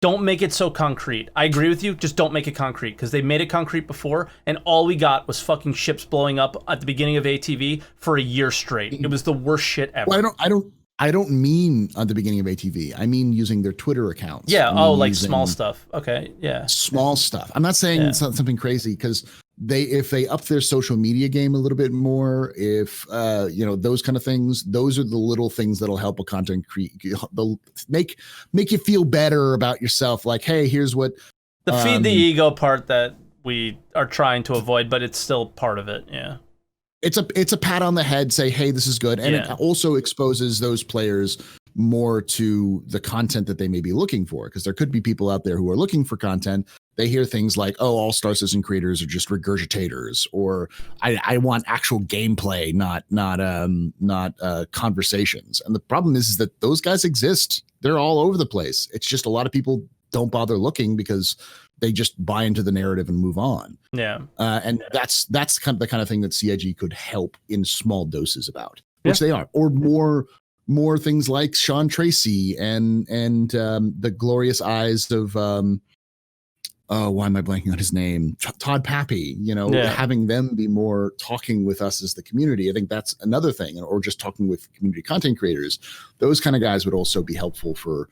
Don't make it so concrete. I agree with you. Just don't make it concrete because they made it concrete before, and all we got was fucking ships blowing up at the beginning of ATV for a year straight. It was the worst shit ever. Well, I don't mean at the beginning of ATV. I mean using their Twitter accounts. Yeah. Like small stuff. Okay. Yeah. Small stuff. I'm not saying it's not something crazy because if they up their social media game a little bit more, if those kind of things, those are the little things that'll help a content they'll make you feel better about yourself. Like, hey, here's what the feed the ego part that we are trying to avoid, but it's still part of it. Yeah. It's a pat on the head, say, hey, this is good. And it also exposes those players more to the content that they may be looking for. Because there could be people out there who are looking for content. They hear things like, oh, all Star Citizen creators are just regurgitators, or I want actual gameplay, not conversations. And the problem is that those guys exist. They're all over the place. It's just a lot of people don't bother looking because they just buy into the narrative and move on. Yeah. And that's kind of the kind of thing that CIG could help in small doses about, which they are, or more things like Sean Tracy and the glorious eyes of why am I blanking on his name? Todd Pappy, having them be more talking with us as the community. I think that's another thing, or just talking with community content creators. Those kind of guys would also be helpful for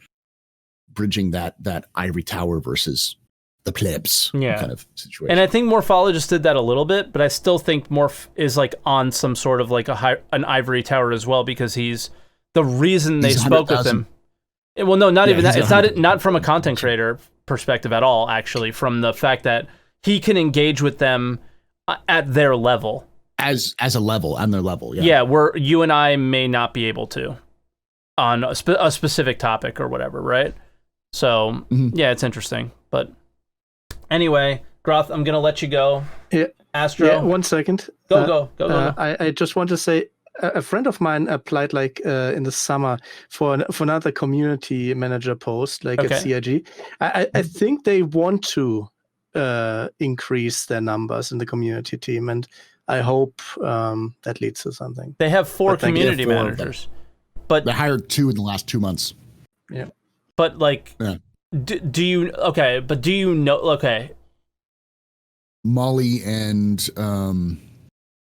bridging that ivory tower versus the plebs kind of situation. And I think Morphologist did that a little bit, but I still think Morph is like on some sort of like an ivory tower as well, because he's the reason they spoke with him. Well, no, not even that. It's not from a content creator perspective at all, actually, from the fact that he can engage with them at their level. As a level, on their level, yeah. Yeah, where you and I may not be able to on a specific topic or whatever, right? So, yeah, it's interesting. But anyway, Groth, I'm gonna let you go. Yeah. Astro. Yeah, 1 second. Go. I just want to say, a friend of mine applied like in the summer for another community manager post, like at CIG. I think they want to increase their numbers in the community team, and I hope that leads to something. They have 4 community managers, but they hired 2 in the last 2 months. Yeah, but like, do you know? Okay, Molly and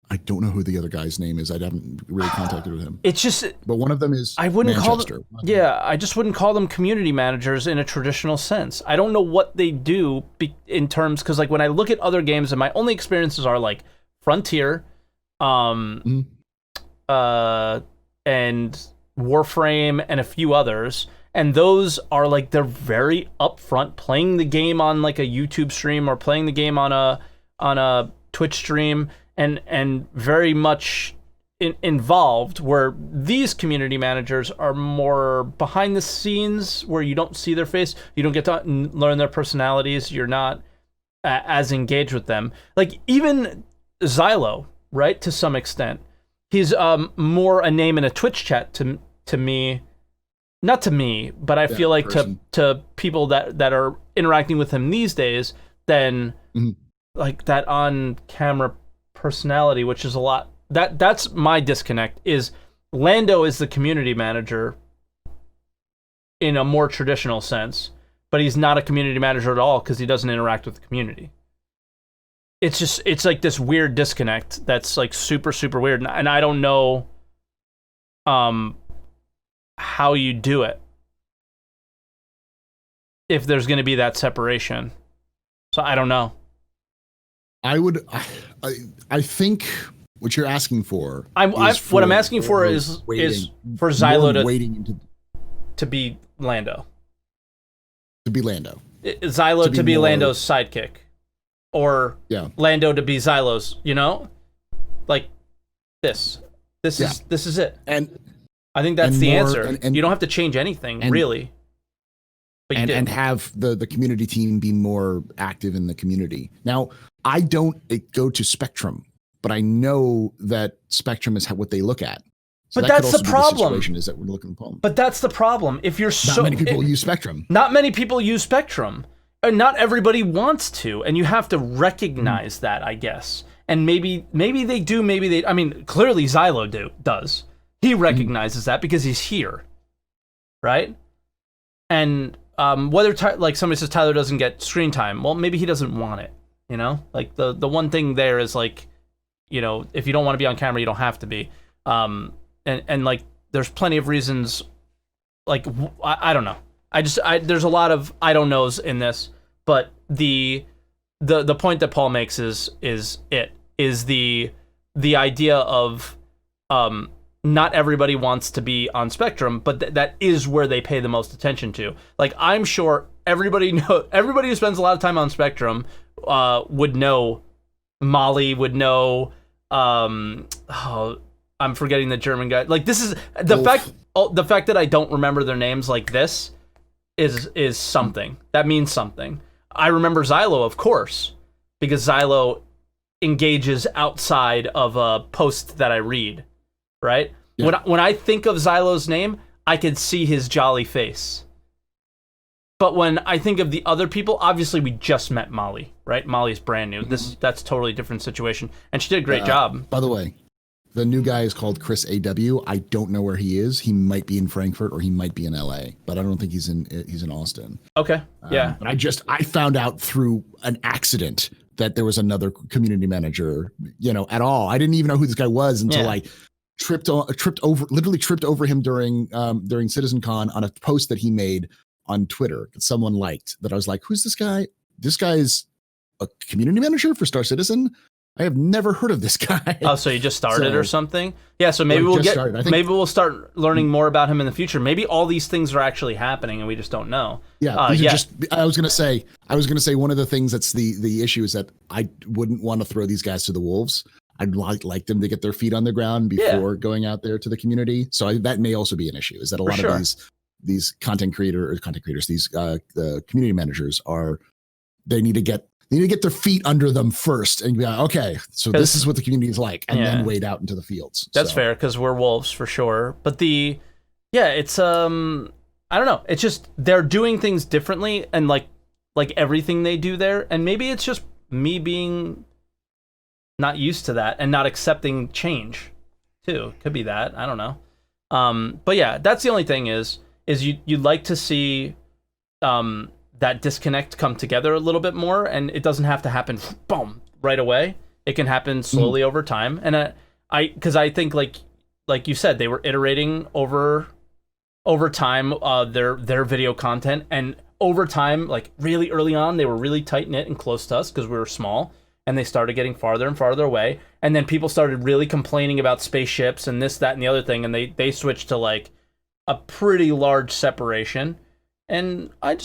I don't know who the other guy's name is. I haven't really contacted with him. It's just, but one of them is I wouldn't Manchester. call them, yeah, I just wouldn't call them community managers in a traditional sense. I don't know what they do in terms, because like when I look at other games, and my only experiences are like Frontier, and Warframe, and a few others. And those are like, they're very upfront, playing the game on like a YouTube stream or playing the game on a Twitch stream, and very much involved, where these community managers are more behind the scenes, where you don't see their face, you don't get to learn their personalities, you're not as engaged with them. Like even Xylo, right, to some extent, he's more a name in a Twitch chat to me. Not to me, but I feel like to people that are interacting with him these days than like that on camera personality, which is a lot. That's my disconnect. Is Lando is the community manager in a more traditional sense, but he's not a community manager at all because he doesn't interact with the community. It's like this weird disconnect that's like super, super weird, and I don't know how you do it if there's going to be that separation. So I don't know. I think what you're asking for. What I'm asking for is for Xylo to be Lando. To be Lando. Xylo to be Lando's sidekick, or Lando to be Xylo's. You know, like this is it. And I think that's the answer. And you don't have to change anything, really. But and have the community team be more active in the community. Now, I don't go to Spectrum, but I know that Spectrum is what they look at. So but that's the problem. The situation is that we're looking for them. But that's the problem. If you're not many people use Spectrum. Not many people use Spectrum. And not everybody wants to, and you have to recognize that, I guess. And maybe they do, maybe they. I mean, clearly Xylo does. He recognizes that because he's here, right? And whether like somebody says Tyler doesn't get screen time, well, maybe he doesn't want it. You know, like the one thing there is like, you know, if you don't want to be on camera, you don't have to be. And like there's plenty of reasons. Like I don't know. There's a lot of I don't knows in this, but the point that Paul makes is the idea of not everybody wants to be on Spectrum, but that is where they pay the most attention to. Like I'm sure everybody who spends a lot of time on Spectrum would know Molly, would know I'm forgetting the German guy. Like this is the fact that I don't remember their names like this is something. That means something. I remember Xylo, of course, because Xylo engages outside of a post that I read, right? Yeah. When I think of Xylo's name, I can see his jolly face. But when I think of the other people, obviously we just met Molly, right? Molly's brand new. That's totally different situation, and she did a great job. By the way, the new guy is called Chris A.W. I don't know where he is. He might be in Frankfurt or he might be in LA, but I don't think he's in Austin. Okay. Yeah. But I found out through an accident that there was another community manager, at all. I didn't even know who this guy was until I tripped over him during CitizenCon on a post that he made on Twitter that someone liked, that I was like, who's this guy? This guy's a community manager for Star Citizen? I have never heard of this guy. Oh, so you just started or something? Yeah, so maybe maybe we'll start learning more about him in the future. Maybe all these things are actually happening and we just don't know. Yeah, I was gonna say one of the things that's the issue is that I wouldn't want to throw these guys to the wolves. I'd like them to get their feet on the ground before going out there to the community. So that may also be an issue, is that a lot of these content creators, these the community managers they need to get They need to get their feet under them first and be like, okay, so this is what the community is like, and then wade out into the fields. That's fair, because we're wolves for sure. But it's I don't know. It's just they're doing things differently, and like everything they do there, and maybe it's just me being not used to that and not accepting change too. Could be that. I don't know. But yeah, that's the only thing is you'd like to see that disconnect come together a little bit more, and it doesn't have to happen boom right away. It can happen slowly over time. And because I think like you said, they were iterating over time their video content, and over time, like really early on, they were really tight knit and close to us because we were small, and they started getting farther and farther away. And then people started really complaining about spaceships and this, that, and the other thing, and they switched to like a pretty large separation. And I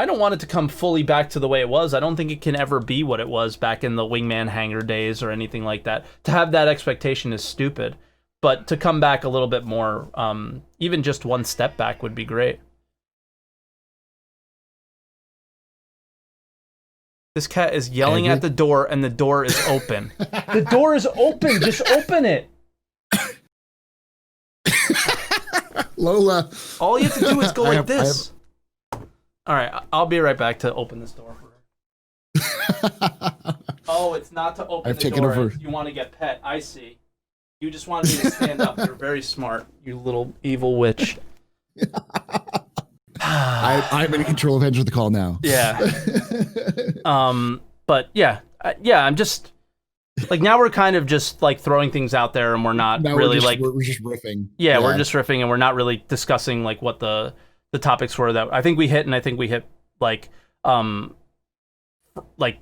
don't want it to come fully back to the way it was. I don't think it can ever be what it was back in the Wingman hangar days or anything like that. To have that expectation is stupid. But to come back a little bit more, even just one step back would be great. This cat is yelling at the door, and the door is open. The door is open. Just open it. Lola. All you have to do is go like this. All right, I'll be right back to open this door for her. Oh, it's not to open the door. Over. You want to get pet. I see. You just wanted me to stand up. You're very smart, you little evil witch. I'm in control of Enter the Call now. Yeah. But yeah, I'm just like, now we're kind of just like throwing things out there, and we're not really we're just riffing. Yeah, we're just riffing, and we're not really discussing like what the topics were that I think we hit, and I think we hit like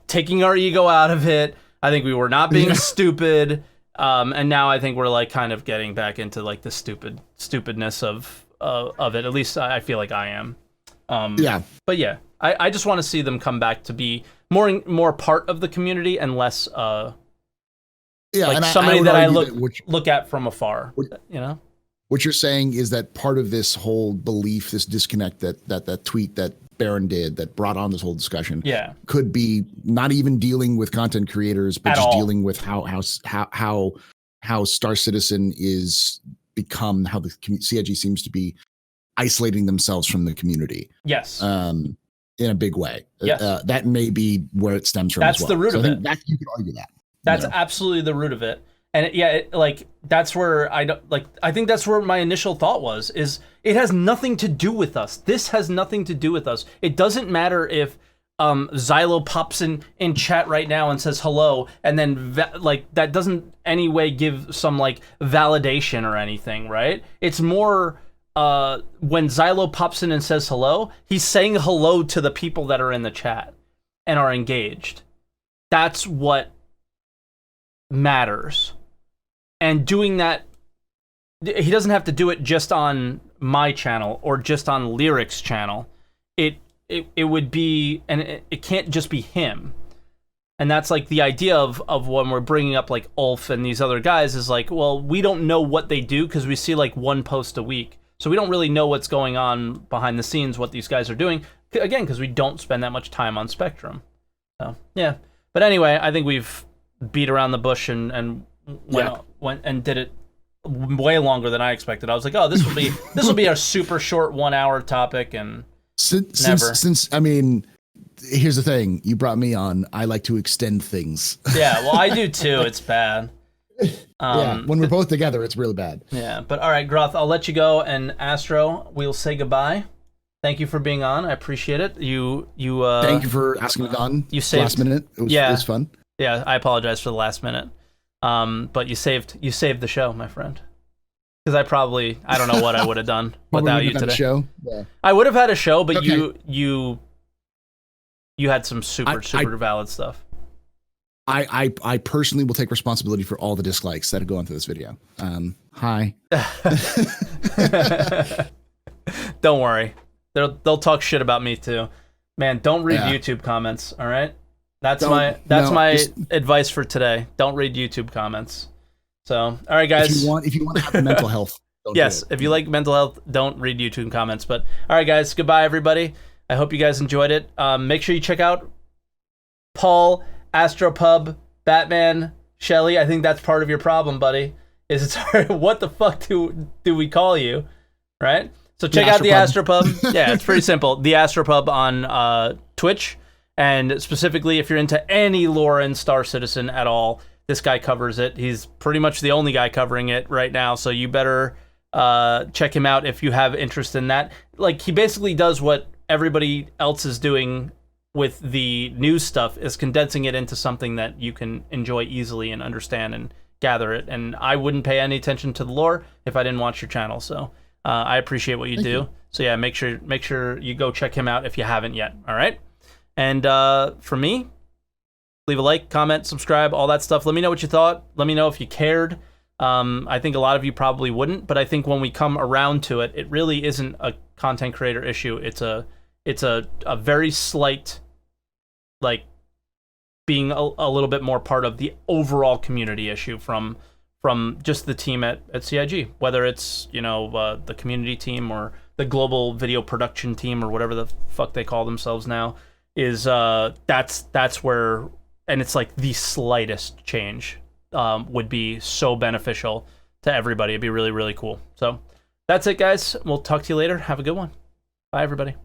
taking our ego out of it. I think we were not being stupid. And now I think we're like kind of getting back into like the stupidness of it. At least I feel like I am. But yeah, I just want to see them come back to be more part of the community and less like somebody that I look at from afar. You know, what you're saying is that part of this whole belief, this disconnect that tweet that Baron did that brought on this whole discussion, could be not even dealing with content creators, but just dealing with how Star Citizen is become, how the CIG seems to be isolating themselves from the community. Yes. In a big way. Yes. That may be where it stems from. That's as well. The root of it. You could argue that. That's absolutely the root of it. And that's where I think that's where my initial thought was, is it has nothing to do with us. This has nothing to do with us. It doesn't matter if Xylo pops in chat right now and says hello, and then that doesn't any way give some like validation or anything, right? It's more when Xylo pops in and says hello, he's saying hello to the people that are in the chat and are engaged. That's what matters. And doing that, he doesn't have to do it just on my channel or just on Lyric's channel. It would be, and it can't just be him. And that's like the idea of when we're bringing up like Ulf and these other guys, is like, well, we don't know what they do because we see like one post a week. So we don't really know what's going on behind the scenes, what these guys are doing. Again, because we don't spend that much time on Spectrum. So, yeah. But anyway, I think we've beat around the bush and went and did it way longer than I expected. I was like, oh, this will be a super short 1 hour topic, and since I mean, here's the thing, you brought me on, I like to extend things. Yeah, well, I do too. It's bad. When we're both together, it's really bad. Yeah, but all right, Groth, I'll let you go, and Astro, we'll say goodbye. Thank you for being on. I appreciate it. Thank you for asking me on. You saved last minute. It was fun. Yeah, I apologize for the last minute. But you saved the show, my friend. Because I don't know what I would have done without you today. Show? Yeah. I would have had a show, but okay. you had some super valid stuff. I personally will take responsibility for all the dislikes that go onto this video. Hi. Don't worry. They'll talk shit about me too. Man, don't read YouTube comments, all right? That's my advice for today. Don't read YouTube comments. So, all right, guys. If you want to have mental health, yes. If you like mental health, don't read YouTube comments. But all right, guys. Goodbye, everybody. I hope you guys enjoyed it. Make sure you check out Paul, AstroPub, Batman, Shelly, I think that's part of your problem, buddy. Is it's hard, what the fuck do we call you, right? So check out the AstroPub. Yeah, it's pretty simple. The AstroPub on Twitch, and specifically if you're into any lore in Star Citizen at all, this guy covers it. He's pretty much the only guy covering it right now, so you better check him out if you have interest in that. Like, he basically does what everybody else is doing with the news stuff, is condensing it into something that you can enjoy easily and understand and gather it. And I wouldn't pay any attention to the lore if I didn't watch your channel. So I appreciate what you Thank do. you. So yeah, make sure you go check him out if you haven't yet. All right. And for me, leave a like, comment, subscribe, all that stuff. Let me know what you thought. Let me know if you cared. I think a lot of you probably wouldn't, but I think when we come around to it, it really isn't a content creator issue. It's a very slight, like, being a little bit more part of the overall community issue from just the team at CIG, whether it's, you know, the community team or the global video production team or whatever the fuck they call themselves now, is that's where, and it's like the slightest change would be so beneficial to everybody. It'd be really, really cool. So that's it, guys. We'll talk to you later. Have a good one. Bye, everybody.